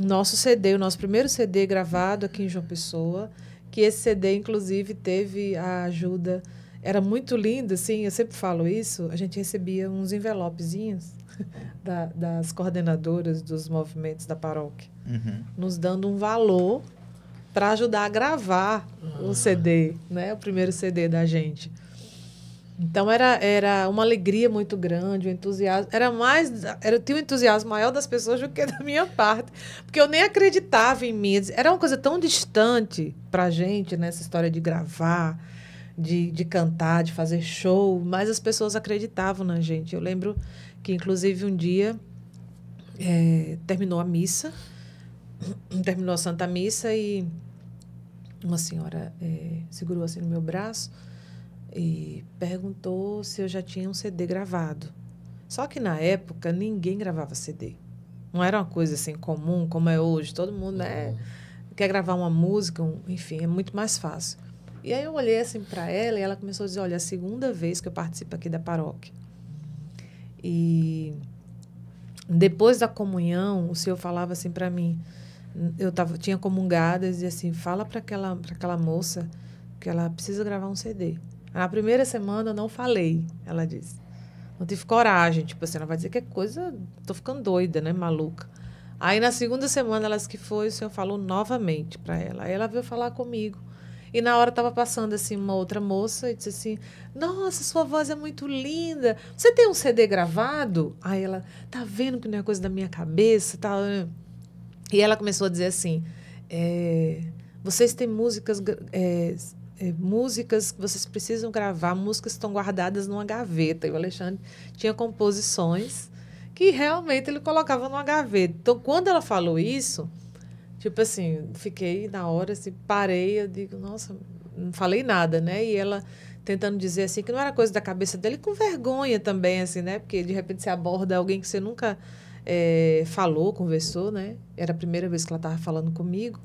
O nosso primeiro CD gravado aqui em João Pessoa, que esse CD, inclusive, teve a ajuda... Era muito lindo, assim, eu sempre falo isso, a gente recebia uns envelopezinhos das coordenadoras dos movimentos da paróquia, nos dando um valor para ajudar a gravar o CD, né? O primeiro CD da gente. Então, era uma alegria muito grande, um entusiasmo. Tinha um entusiasmo maior das pessoas do que da minha parte, porque eu nem acreditava em mim. Era uma coisa tão distante para a gente, nessa história de gravar, de cantar, de fazer show, mas as pessoas acreditavam na gente. Eu lembro que, inclusive, um dia terminou a missa, terminou a Santa Missa e uma senhora segurou assim no meu braço e perguntou se eu já tinha um CD gravado. Só que, na época, ninguém gravava CD. Não era uma coisa assim comum, como é hoje. Todo mundo quer gravar uma música, enfim, é muito mais fácil. E aí eu olhei assim para ela e ela começou a dizer, olha, é a segunda vez que eu participo aqui da paróquia. E depois da comunhão, o senhor falava assim para mim, tinha comungado e dizia assim, fala para aquela moça que ela precisa gravar um CD. Na primeira semana eu não falei, ela disse. Não tive coragem, tipo assim, ela vai dizer que é coisa, tô ficando doida, né, maluca. Aí na segunda semana, ela disse que foi, o senhor falou novamente para ela. Aí ela veio falar comigo. E na hora estava passando assim uma outra moça e disse assim, nossa, sua voz é muito linda. Você tem um CD gravado? Aí ela, tá vendo que não é coisa da minha cabeça? Tá? E ela começou a dizer assim, vocês têm músicas que vocês precisam gravar, músicas que estão guardadas numa gaveta. E o Alexandre tinha composições que realmente ele colocava numa gaveta. Então, quando ela falou isso, tipo assim, fiquei na hora, assim, parei, eu digo, nossa, não falei nada, né? E ela tentando dizer assim que não era coisa da cabeça dele, com vergonha também, assim, né? Porque de repente você aborda alguém que você nunca falou, conversou, né? Era a primeira vez que ela estava falando comigo.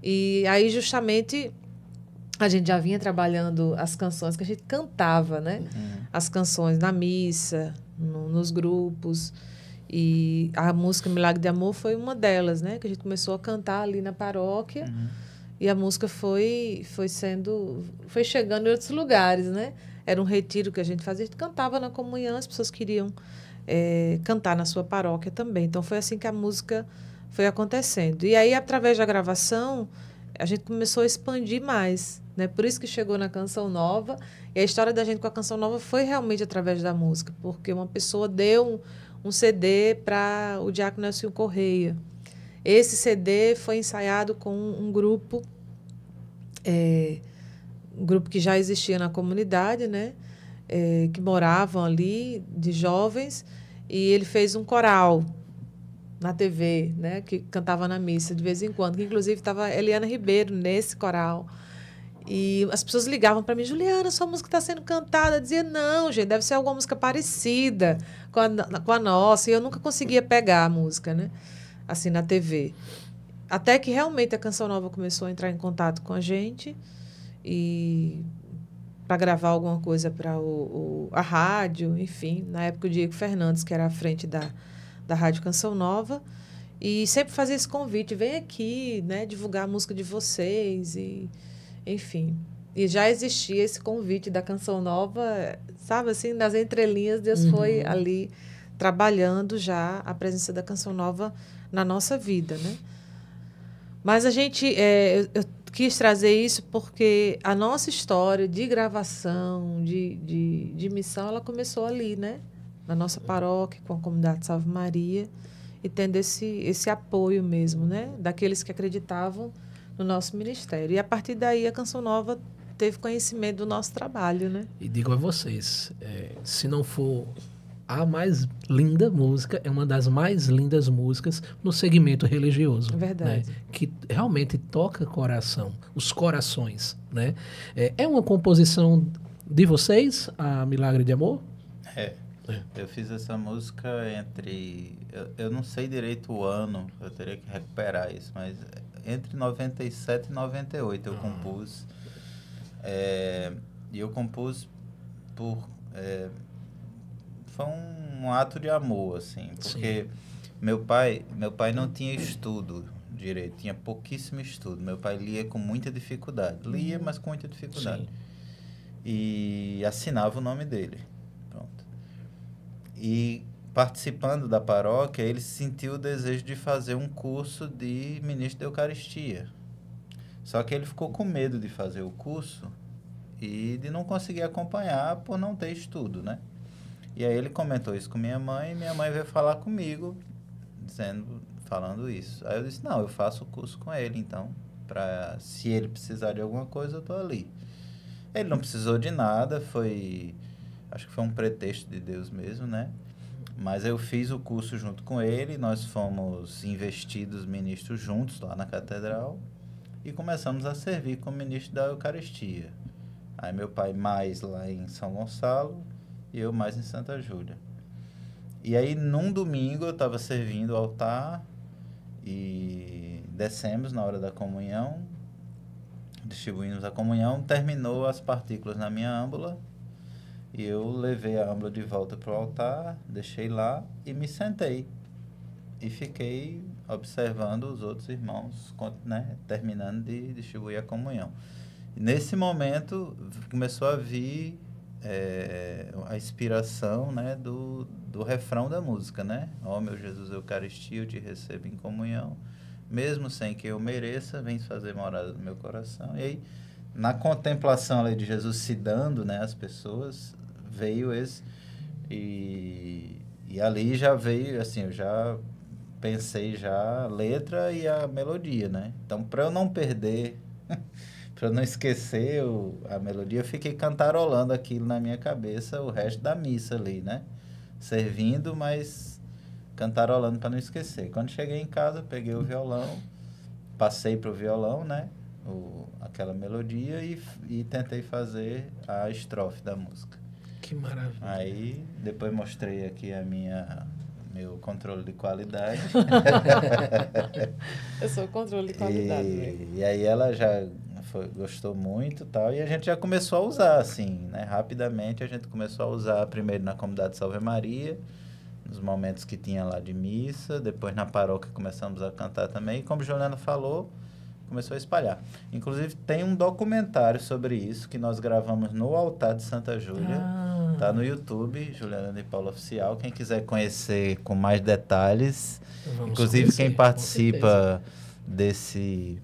E aí, justamente, a gente já vinha trabalhando as canções que a gente cantava, né? As canções na missa, nos grupos. E a música Milagre de Amor foi uma delas, né? Que a gente começou a cantar ali na paróquia. E a música foi chegando em outros lugares, né? Era um retiro que a gente fazia, a gente cantava na comunhão, as pessoas queriam cantar na sua paróquia também. Então, foi assim que a música foi acontecendo. E aí, através da gravação, a gente começou a expandir mais, né? Por isso que chegou na Canção Nova. E a história da gente com a Canção Nova foi realmente através da música, porque uma pessoa deu um CD para o diácono Nelson Correia. Esse CD foi ensaiado com um grupo que já existia na comunidade, né? Que moravam ali, de jovens, e ele fez um coral na TV, né? Que cantava na missa de vez em quando, que inclusive estava Eliana Ribeiro nesse coral. E as pessoas ligavam para mim, Juliana, sua música está sendo cantada. Eu dizia, não, gente, deve ser alguma música parecida com a nossa. E eu nunca conseguia pegar a música, né? Assim, na TV. Até que realmente a Canção Nova começou a entrar em contato com a gente e para gravar alguma coisa para a rádio, enfim. Na época, o Diego Fernandes, que era à frente da Rádio Canção Nova, e sempre fazia esse convite, vem aqui, né, divulgar a música de vocês, e enfim. E já existia esse convite da Canção Nova, sabe, assim, nas entrelinhas, Deus foi ali trabalhando já a presença da Canção Nova na nossa vida, né? Mas a gente, eu quis trazer isso porque a nossa história de gravação, de missão, ela começou ali, né? Na nossa paróquia, com a comunidade Salve Maria, e tendo esse apoio mesmo, né? Daqueles que acreditavam no nosso ministério. E, a partir daí, a Canção Nova teve conhecimento do nosso trabalho, né? E digo a vocês, se não for a mais linda música, é uma das mais lindas músicas no segmento religioso. Verdade. Né? Que realmente toca coração, os corações, né? É uma composição de vocês, a Milagre de Amor? Eu fiz essa música entre... Eu não sei direito o ano, eu teria que recuperar isso, mas entre 97 e 98 eu compus. E eu compus por... foi um ato de amor, assim, porque meu pai não tinha estudo direito, tinha pouquíssimo estudo. Meu pai lia com muita dificuldade. Lia, mas com muita dificuldade. Sim. E assinava o nome dele. Pronto. E participando da paróquia, ele sentiu o desejo de fazer um curso de ministro da Eucaristia. Só que ele ficou com medo de fazer o curso e de não conseguir acompanhar por não ter estudo, né? E aí ele comentou isso com minha mãe, e minha mãe veio falar comigo, falando isso. Aí eu disse, não, eu faço o curso com ele, então, se ele precisar de alguma coisa, eu tô ali. Ele não precisou de nada, acho que foi um pretexto de Deus mesmo, né? Mas eu fiz o curso junto com ele, nós fomos investidos ministros juntos lá na catedral e começamos a servir como ministro da Eucaristia. Aí meu pai mais lá em São Gonçalo e eu mais em Santa Júlia. E aí num domingo eu estava servindo o altar e descemos na hora da comunhão, distribuímos a comunhão, terminou as partículas na minha âmbula. E eu levei a âmbula de volta para o altar, deixei lá e me sentei. E fiquei observando os outros irmãos, né, terminando de distribuir a comunhão. E nesse momento começou a vir a inspiração, né, do refrão da música, né? Ó meu Jesus Eucaristia, eu te recebo em comunhão. Mesmo sem que eu mereça, vem fazer morada no meu coração. E aí, na contemplação ali de Jesus se dando, né, às pessoas, veio esse... E ali já veio, assim, eu já pensei já a letra e a melodia, né? Então, para eu não perder, para eu não esquecer a melodia, eu fiquei cantarolando aquilo na minha cabeça o resto da missa ali, né? Servindo, mas cantarolando para não esquecer. Quando cheguei em casa, peguei o violão, passei para o violão, né? Aquela melodia e tentei fazer a estrofe da música. Que maravilha. Aí, depois mostrei aqui meu controle de qualidade. Eu sou o controle de qualidade. E aí ela já gostou muito e tal, e a gente já começou a usar, assim, né? Rapidamente a gente começou a usar primeiro na comunidade Salve Maria, nos momentos que tinha lá de missa, depois na paróquia começamos a cantar também, e como Juliana falou, começou a espalhar. Inclusive tem um documentário sobre isso que nós gravamos no altar de Santa Júlia, tá no YouTube, Juliana de Paula Oficial, quem quiser conhecer com mais detalhes, inclusive quem participa desse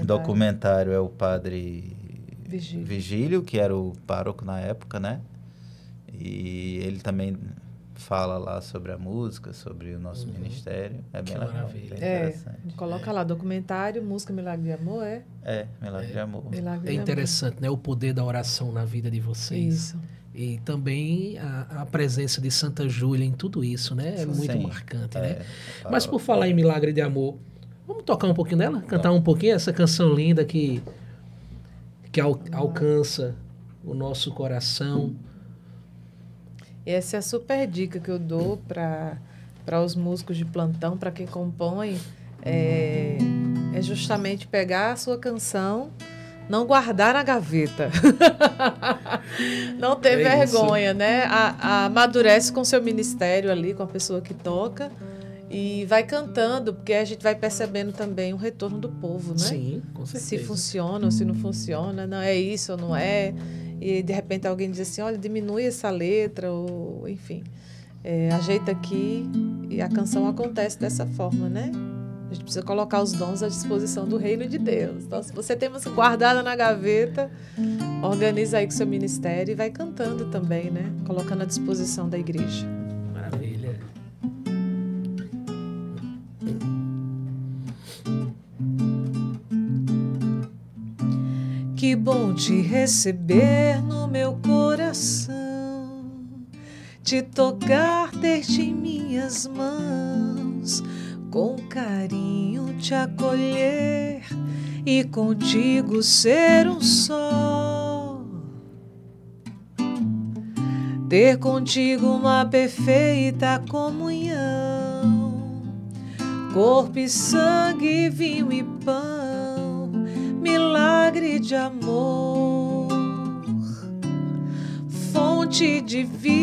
documentário é o padre Vigílio, que era o pároco na época, né? E ele também fala lá sobre a música, sobre o nosso ministério. É bem legal, bem interessante. Coloca lá, documentário, música Milagre de Amor, Milagre de Amor. É interessante, né? O poder da oração na vida de vocês. Isso. E também a presença de Santa Júlia em tudo isso, né? É muito marcante, né? Mas por falar em Milagre de Amor, vamos tocar um pouquinho dela? Cantar um pouquinho essa canção linda que alcança o nosso coração. Essa é a super dica que eu dou para os músicos de plantão, para quem compõe, é justamente pegar a sua canção, não guardar na gaveta. Não ter vergonha, né? Amadurece com o seu ministério ali, com a pessoa que toca, e vai cantando, porque a gente vai percebendo também o retorno do povo, né? Sim, com certeza. Se funciona ou se não funciona, não é isso ou não é. E de repente alguém diz assim, olha, diminui essa letra, ou enfim, ajeita aqui, e a canção acontece dessa forma, né? A gente precisa colocar os dons à disposição do reino de Deus. Então, se você tem uma guardada na gaveta, organiza aí com o seu ministério e vai cantando também, né? Colocando à disposição da igreja. Maravilha. Que bom te receber no meu coração, te tocar, ter-te em minhas mãos, com carinho te acolher e contigo ser um só. Ter contigo uma perfeita comunhão, corpo e sangue, vinho e pão, milagre de amor, fonte de vida,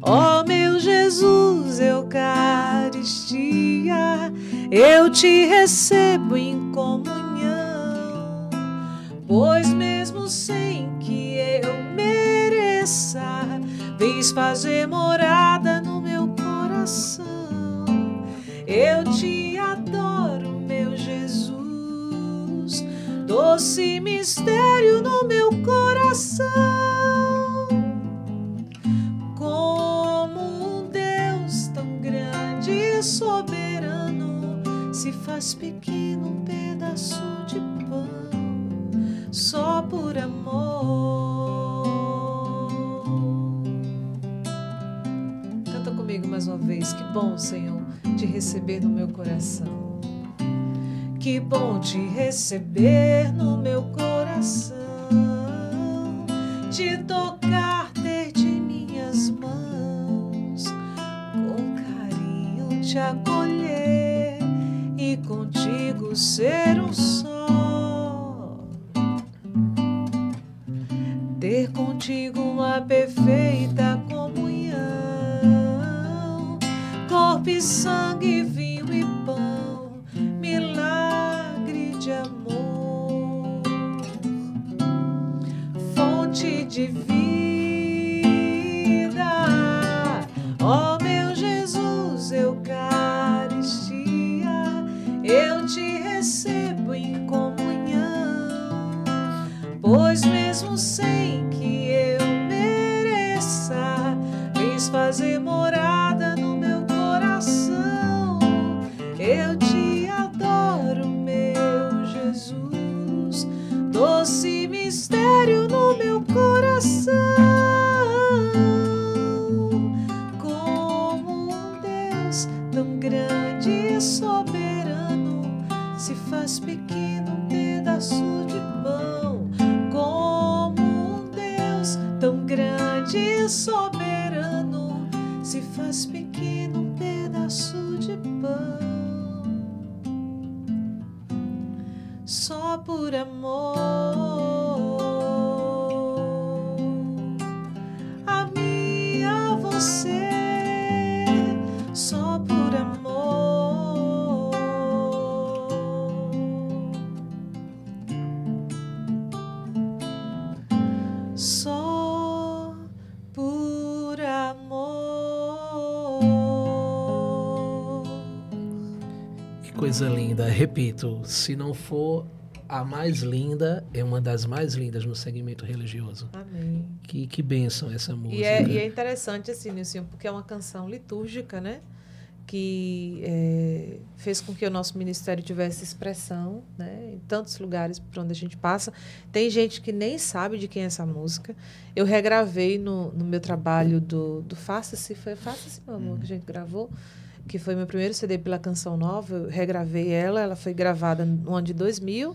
ó meu Jesus, Eucaristia, eu te recebo em comunhão, pois mesmo sem que eu mereça, vens fazer morada no meu coração. Eu te adoro, meu Jesus, doce mistério no meu coração. Como um Deus tão grande e soberano se faz pequeno um pedaço de pão, só por amor. Canta comigo mais uma vez. Que bom, Senhor, te receber no meu coração. Que bom te receber no meu coração, te tocar, ter-te em minhas mãos, com carinho te acolher e contigo ser um só. Ter contigo uma perfeita comunhão, corpo e sangue, vinho e pão, milagre de amor, fonte de vida, ó meu Jesus, Eucaristia, eu te recebo em comunhão, pois mesmo sem que eu mereça, vens fazer morada no meu coração. tão grande e soberano, se faz pequeno um pedaço de pão. Como um Deus tão grande e soberano, se faz pequeno um pedaço de pão. Só por amor a mim e a você, só por amor. Só por amor. Que coisa linda. Repito, se não for a mais linda, é uma das mais lindas no segmento religioso. Amém. Que bênção essa música. E é interessante, assim, Nilson, porque é uma canção litúrgica, né? Que fez com que o nosso ministério tivesse expressão, né? Em tantos lugares por onde a gente passa. Tem gente que nem sabe de quem é essa música. Eu regravei no meu trabalho do Faça-se, foi Faça-se, meu amor, que a gente gravou, que foi meu primeiro CD pela Canção Nova. Eu regravei ela foi gravada no ano de 2000.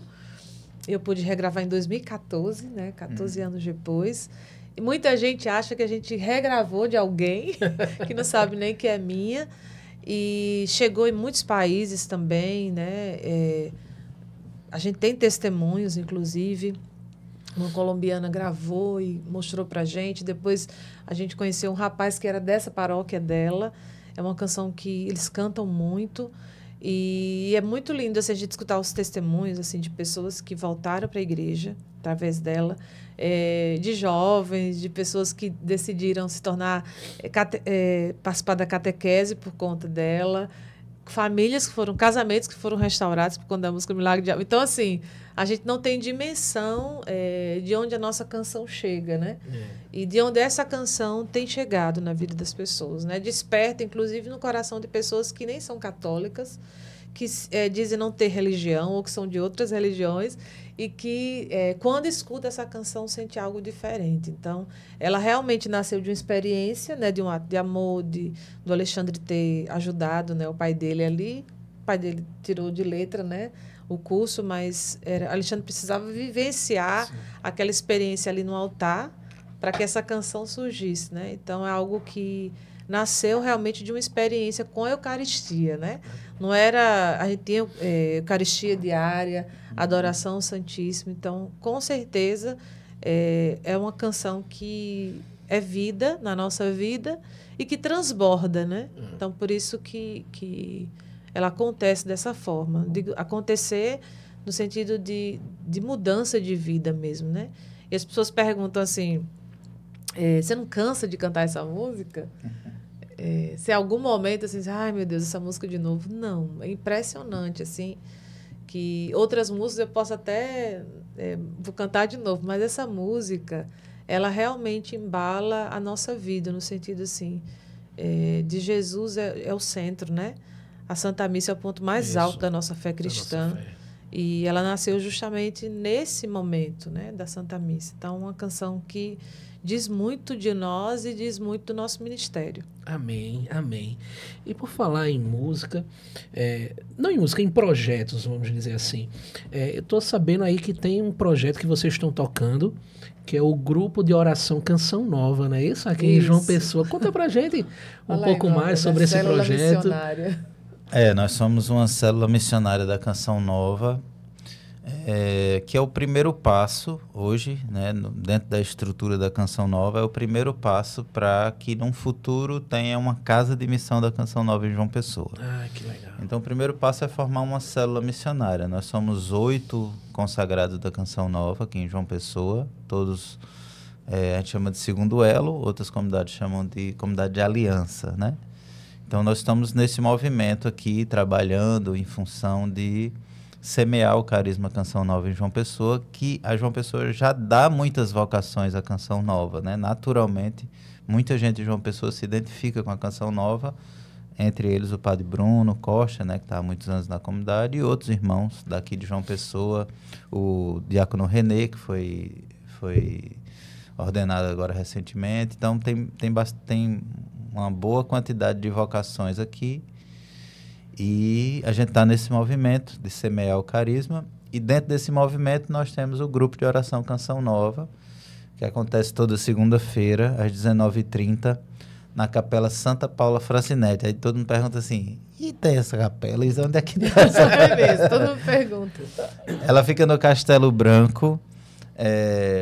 Eu pude regravar em 2014, né? 14 anos depois. E muita gente acha que a gente regravou de alguém, que não sabe nem que é minha. E chegou em muitos países também, né? A gente tem testemunhos, inclusive. Uma colombiana gravou e mostrou pra gente. Depois a gente conheceu um rapaz que era dessa paróquia dela. É uma canção que eles cantam muito. E é muito lindo assim, a gente escutar os testemunhos assim, de pessoas que voltaram para a igreja através dela, de jovens, de pessoas que decidiram se tornar, participar da catequese por conta dela, famílias que foram, casamentos que foram restaurados por conta da música Milagre de Alma. Então, assim, a gente não tem dimensão de onde a nossa canção chega, né? E de onde essa canção tem chegado na vida das pessoas, né? Desperta, inclusive, no coração de pessoas que nem são católicas, que dizem não ter religião ou que são de outras religiões e que, quando escuta essa canção, sente algo diferente. Então, ela realmente nasceu de uma experiência, né? De um ato de amor, do Alexandre ter ajudado, né? O pai dele ali. O pai dele tirou de letra, né? O curso, mas Alexandre precisava vivenciar aquela experiência ali no altar para que essa canção surgisse, né? Então, é algo que nasceu realmente de uma experiência com a Eucaristia, né? Não era... A gente tinha Eucaristia diária, adoração ao Santíssimo. Então, com certeza, é uma canção que é vida na nossa vida e que transborda, né? Então, por isso que ela acontece dessa forma. Digo, acontecer no sentido de mudança de vida mesmo, né? E as pessoas perguntam assim, você não cansa de cantar essa música? Se em algum momento, assim, ai, meu Deus, essa música de novo. Não, é impressionante, assim, que outras músicas eu posso até vou cantar de novo, mas essa música, ela realmente embala a nossa vida, no sentido, assim, de Jesus é o centro, né? A Santa Missa é o ponto mais alto da nossa fé cristã. E ela nasceu justamente nesse momento, né, da Santa Missa. Então, uma canção que diz muito de nós e diz muito do nosso ministério. Amém, amém. E por falar em música, não em música, em projetos, vamos dizer assim. Eu estou sabendo aí que tem um projeto que vocês estão tocando, que é o Grupo de Oração Canção Nova, né? Isso aqui em João Pessoa. Conta pra gente um pouco mais sobre esse projeto. Missionária. Nós somos uma célula missionária da Canção Nova, que é o primeiro passo hoje, né, dentro da estrutura da Canção Nova, é o primeiro passo para que num futuro tenha uma casa de missão da Canção Nova em João Pessoa. Ah, que legal. Então o primeiro passo é formar uma célula missionária. Nós somos 8 consagrados da Canção Nova aqui em João Pessoa, todos a gente chama de segundo elo, outras comunidades chamam de comunidade de aliança, né? Então nós estamos nesse movimento aqui, trabalhando em função de semear o carisma Canção Nova em João Pessoa, que a João Pessoa já dá muitas vocações à Canção Nova, né? Naturalmente, muita gente de João Pessoa se identifica com a Canção Nova, entre eles o padre Bruno Costa, né, que está há muitos anos na comunidade, e outros irmãos daqui de João Pessoa, o diácono René, que foi ordenado agora recentemente. Então, tem uma boa quantidade de vocações aqui. E a gente está nesse movimento de semear o carisma. E dentro desse movimento nós temos o grupo de oração Canção Nova, que acontece toda segunda-feira, às 19h30, na Capela Santa Paula Francinetti. Aí todo mundo pergunta assim, e tem essa capela? E onde é que está? É mesmo, todo mundo pergunta. Ela fica no Castelo Branco.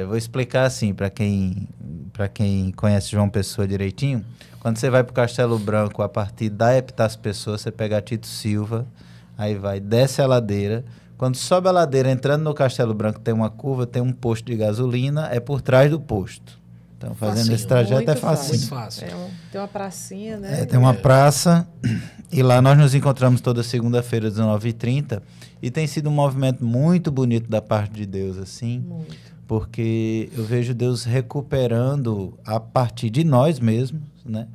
Vou explicar assim, para quem conhece João Pessoa direitinho. Quando você vai para o Castelo Branco, a partir da Epitácio Pessoa, você pega a Tito Silva, aí desce a ladeira. Quando sobe a ladeira, entrando no Castelo Branco, tem uma curva, tem um posto de gasolina, é por trás do posto. Então, fazendo Facinho. esse trajeto Muito é fácil. Muito fácil. Tem uma pracinha, né? Tem uma praça, e lá nós nos encontramos toda segunda-feira, às 19h30, e tem sido um movimento muito bonito da parte de Deus, assim, Muito. porque eu vejo Deus recuperando, a partir de nós mesmos, né,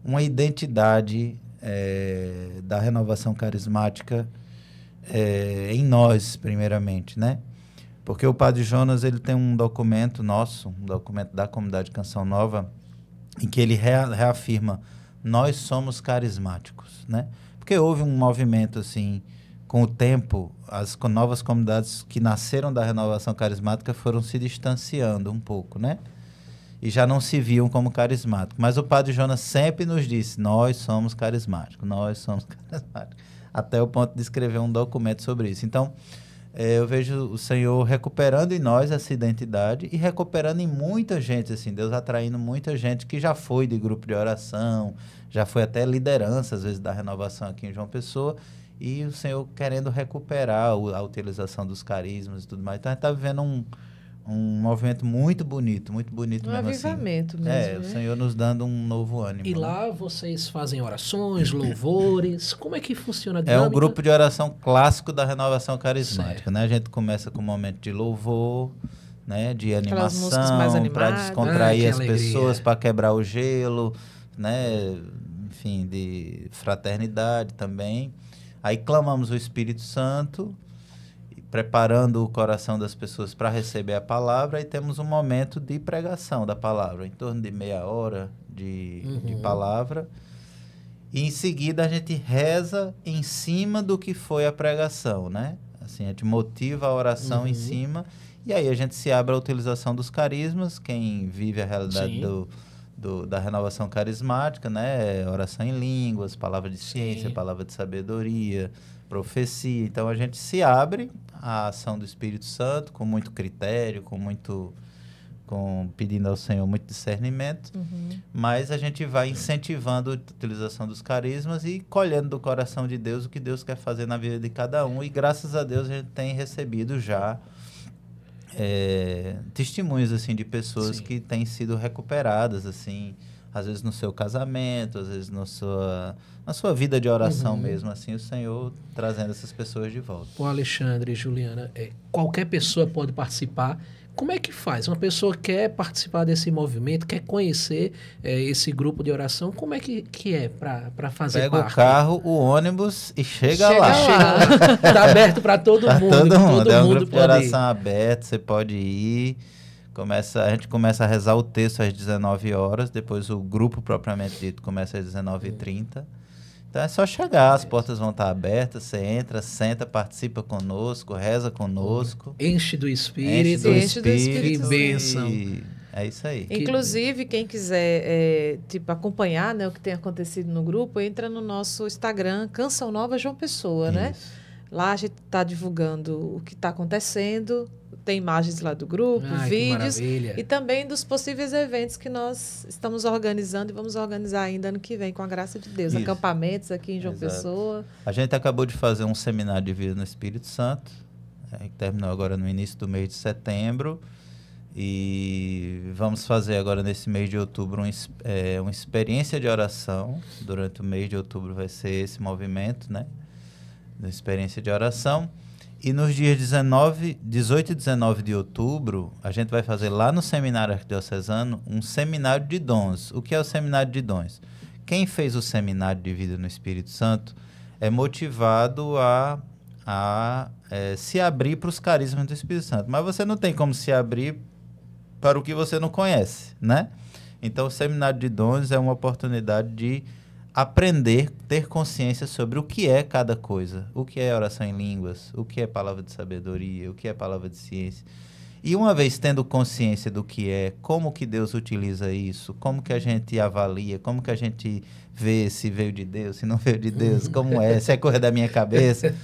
uma identidade da renovação carismática em nós, primeiramente, né? Porque o Padre Jonas, ele tem um documento nosso, um documento da comunidade Canção Nova, em que ele reafirma, nós somos carismáticos, né? Porque houve um movimento, assim, com o tempo, as novas comunidades que nasceram da renovação carismática foram se distanciando um pouco, né? E já não se viam como carismáticos. Mas o Padre Jonas sempre nos disse, nós somos carismáticos, nós somos carismáticos. Até o ponto de escrever um documento sobre isso. Então, eu vejo o Senhor recuperando em nós essa identidade e recuperando em muita gente, assim, Deus atraindo muita gente que já foi de grupo de oração, já foi até liderança, às vezes, da renovação aqui em João Pessoa, e o Senhor querendo recuperar a utilização dos carismas e tudo mais. Então, a gente está vivendo um movimento muito bonito mesmo, avivamento assim. mesmo, O né? Senhor nos dando um novo ânimo. E lá vocês fazem orações, louvores, como é que funciona a É dinâmica? um grupo de oração clássico da renovação carismática, né? A gente começa com um momento de louvor, né? De Aquelas músicas mais animação, para animadas. descontrair que as alegria. pessoas, para quebrar o gelo, né? Enfim, de fraternidade também. Aí clamamos o Espírito Santo, preparando o coração das pessoas para receber a palavra, e temos um momento de pregação da palavra, em torno de meia hora de palavra. E em seguida a gente reza em cima do que foi a pregação, né? Assim, a gente motiva a oração em cima, e aí a gente se abre à utilização dos carismas, quem vive a realidade da renovação carismática, né? Oração em línguas, palavra de ciência, palavra de sabedoria, profecia. Então a gente se abre à ação do Espírito Santo com muito critério, pedindo ao Senhor muito discernimento, mas a gente vai incentivando a utilização dos carismas e colhendo do coração de Deus o que Deus quer fazer na vida de cada um, e graças a Deus a gente tem recebido já testemunhos, assim, de pessoas que têm sido recuperadas, assim, às vezes no seu casamento, às vezes na sua vida de oração mesmo, assim, o Senhor trazendo essas pessoas de volta. Pô, Alexandre e Juliana, qualquer pessoa pode participar. Como é que faz? Uma pessoa quer participar desse movimento, quer conhecer esse grupo de oração, como é que é para fazer Pega parte? o carro, o ônibus e chega lá. Está aberto para todo mundo. Todo mundo. É um mundo grupo de oração aberto, você pode ir. A gente começa a rezar o texto às 19 horas, depois o grupo propriamente dito começa às 19h30. Então é só chegar, as portas vão estar abertas, você entra, senta, participa conosco, reza conosco. Enche do Espírito. Enche do Espírito. Que bênção. É isso aí. Inclusive, quem quiser acompanhar, né, o que tem acontecido no grupo, entra no nosso Instagram, Canção Nova João Pessoa, né? Lá a gente está divulgando o que está acontecendo, tem imagens lá do grupo, vídeos, e também dos possíveis eventos que nós estamos organizando e vamos organizar ainda ano que vem, com a graça de Deus. Acampamentos aqui em João Pessoa. A gente acabou de fazer um seminário de vida no Espírito Santo, que terminou agora no início do mês de setembro, e vamos fazer agora nesse mês de outubro uma experiência de oração. Durante o mês de outubro vai ser esse movimento, né? Da experiência de oração. E nos dias 18 e 19 de outubro, a gente vai fazer lá no Seminário Arquidiocesano um seminário de dons. O que é o seminário de dons? Quem fez o seminário de vida no Espírito Santo é motivado a se abrir para os carismas do Espírito Santo. Mas você não tem como se abrir para o que você não conhece, né? Então, o seminário de dons é uma oportunidade de aprender, ter consciência sobre o que é cada coisa. O que é oração em línguas, o que é palavra de sabedoria, o que é palavra de ciência. E uma vez tendo consciência do que é, como que Deus utiliza isso, como que a gente avalia, como que a gente vê se veio de Deus, se não veio de Deus, como é, se é coisa da minha cabeça.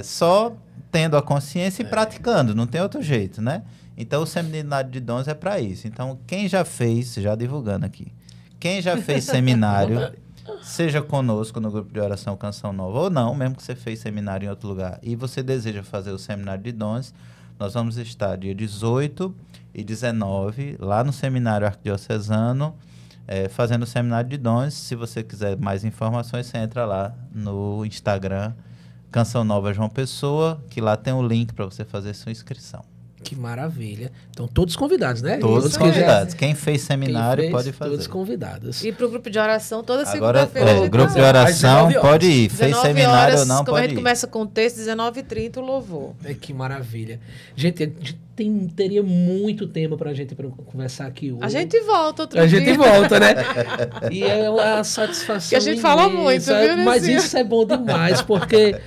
Só tendo a consciência e praticando, não tem outro jeito, né? Então, o Seminário de Dons é para isso. Então, quem já fez, já divulgando aqui, quem já fez seminário, seja conosco no grupo de oração Canção Nova, ou não, mesmo que você fez seminário em outro lugar, e você deseja fazer o Seminário de Dons, nós vamos estar dia 18 e 19, lá no Seminário Arquidiocesano, fazendo o Seminário de Dons. Se você quiser mais informações, você entra lá no Instagram, Canção Nova João Pessoa, que lá tem o link para você fazer sua inscrição. Que maravilha. Então, todos convidados, né? Todos convidados. Quem fez seminário pode fazer. Todos convidados. E pro grupo de oração, toda Agora, segunda-feira. o grupo de oração pode ir. Fez seminário ou não, como a pode gente ir. começa com o texto, 19h30 o louvor. Que maravilha. Gente, teria muito tempo pra gente conversar aqui hoje. A gente volta outro dia. A gente volta, né? E é uma satisfação que a gente fala muito, viu, mas isso é bom demais, porque...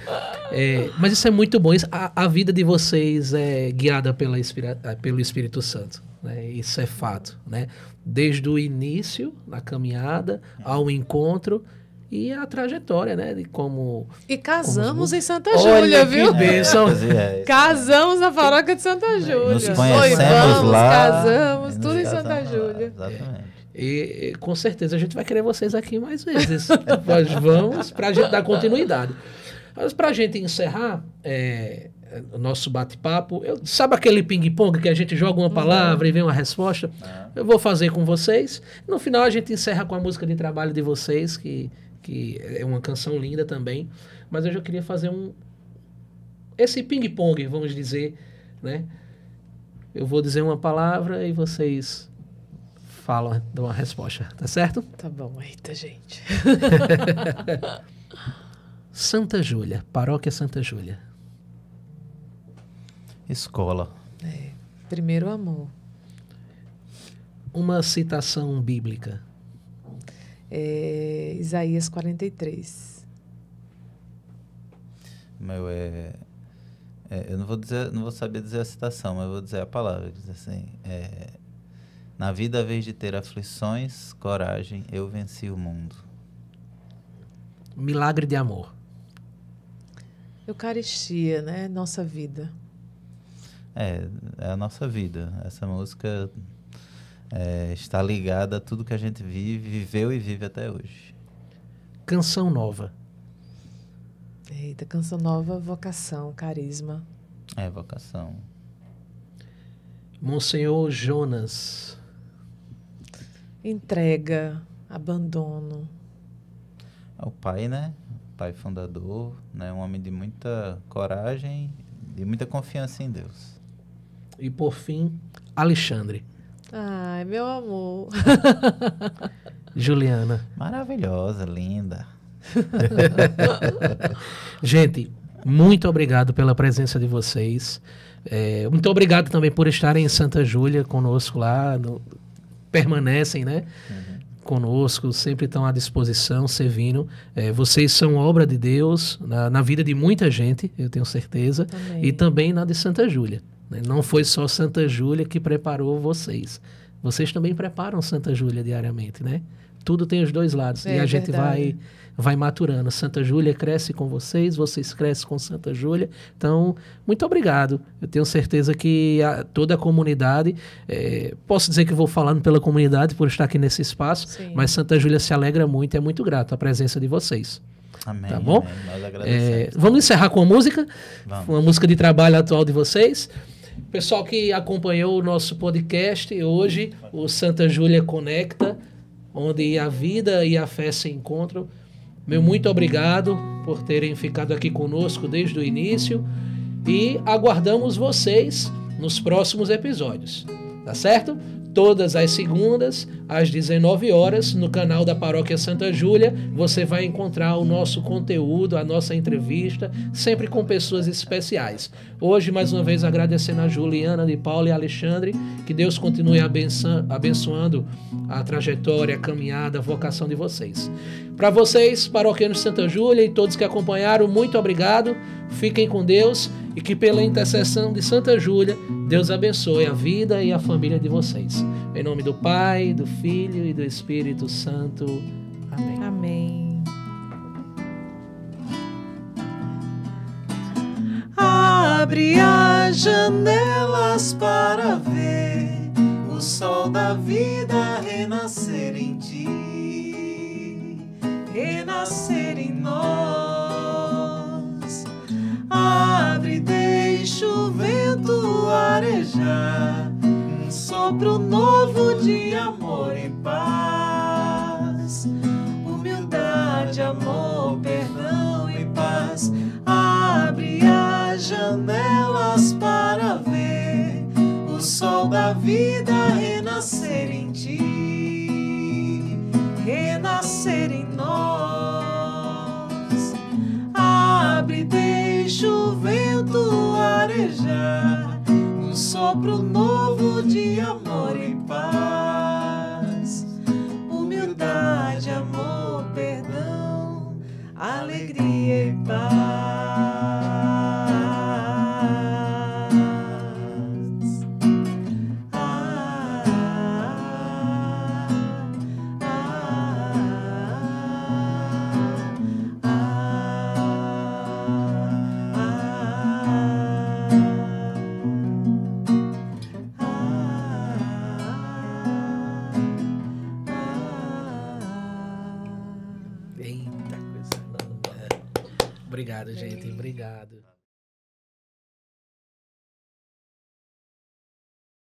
mas isso é muito bom. A vida de vocês é guiada pelo Espírito Santo. Né? Isso é fato. Né? Desde o início, da caminhada, ao encontro... E a trajetória, né? De como... E casamos em Santa Júlia, viu? Que bênção. Casamos na paróquia de Santa Júlia. Nos conhecemos lá. Casamos, tudo em Santa Júlia. Exatamente. E com certeza a gente vai querer vocês aqui mais vezes. Nós vamos para a gente dar continuidade. Mas para a gente encerrar o nosso bate-papo, sabe aquele ping-pong que a gente joga uma palavra e vem uma resposta? Eu vou fazer com vocês. No final a gente encerra com a música de trabalho de vocês, que é uma canção linda também, mas eu já queria fazer esse ping-pong, vamos dizer, né? Eu vou dizer uma palavra e vocês falam, dão uma resposta, tá certo? Tá bom, eita, gente. Santa Júlia, Paróquia Santa Júlia. Escola. Primeiro amor. Uma citação bíblica. Isaías 43. Eu não vou saber dizer a citação, mas eu vou dizer a palavra. Diz assim, na vida, à vez de ter aflições, coragem, eu venci o mundo. Milagre de amor. Eucaristia, né? Nossa vida. É a nossa vida. Essa música está ligada a tudo que a gente viveu e vive até hoje. Canção nova. Eita, canção nova, vocação, carisma. Vocação. Monsenhor Jonas. Entrega, abandono. O pai, né? Pai fundador, né? Um homem de muita coragem e muita confiança em Deus. E por fim, Alexandre. Ai, meu amor. Juliana. Maravilhosa, linda. Gente, muito obrigado pela presença de vocês. Muito obrigado também por estarem em Santa Júlia conosco lá. Permanecem, né? Conosco, sempre estão à disposição, servindo. Vocês são obra de Deus na vida de muita gente, eu tenho certeza. Amém. E também na de Santa Júlia. Não foi só Santa Júlia que preparou vocês. Vocês também preparam Santa Júlia diariamente, né? Tudo tem os dois lados. E a gente vai maturando. Santa Júlia cresce com vocês crescem com Santa Júlia. Então, muito obrigado. Eu tenho certeza que toda a comunidade... posso dizer que vou falando pela comunidade por estar aqui nesse espaço, Sim. mas Santa Júlia se alegra muito, é muito grato a presença de vocês. Amém. Tá bom? Amém. Nós agradecemos. Vamos encerrar com a música? Vamos. Uma música de trabalho atual de vocês. Pessoal que acompanhou o nosso podcast hoje, o Santa Júlia Conecta, onde a vida e a fé se encontram. Meu muito obrigado por terem ficado aqui conosco desde o início e aguardamos vocês nos próximos episódios. Tá certo? Todas as segundas, às 19 horas, no canal da Paróquia Santa Júlia, você vai encontrar o nosso conteúdo, a nossa entrevista, sempre com pessoas especiais. Hoje, mais uma vez, agradecendo a Juliana, de Paula e Alexandre, que Deus continue abençoando a trajetória, a caminhada, a vocação de vocês. Para vocês, paroquianos de Santa Júlia e todos que acompanharam, muito obrigado, fiquem com Deus e que pela intercessão de Santa Júlia, Deus abençoe a vida e a família de vocês. Em nome do Pai, do Filho e do Espírito Santo. Amém. Amém. Abre as janelas para ver o sol da vida renascer em ti, renascer em nós. Abre, deixa o vento arejar, um sopro novo de amor e paz. Humildade, amor, perdão e paz. Abre as janelas para ver o sol da vida renascer em ti, renascer em nós. Abre, deixa o vento arejar, um sopro novo de amor e paz. Humildade, amor, perdão, alegria e paz. Eita, coisa linda. Obrigado, gente. Obrigado.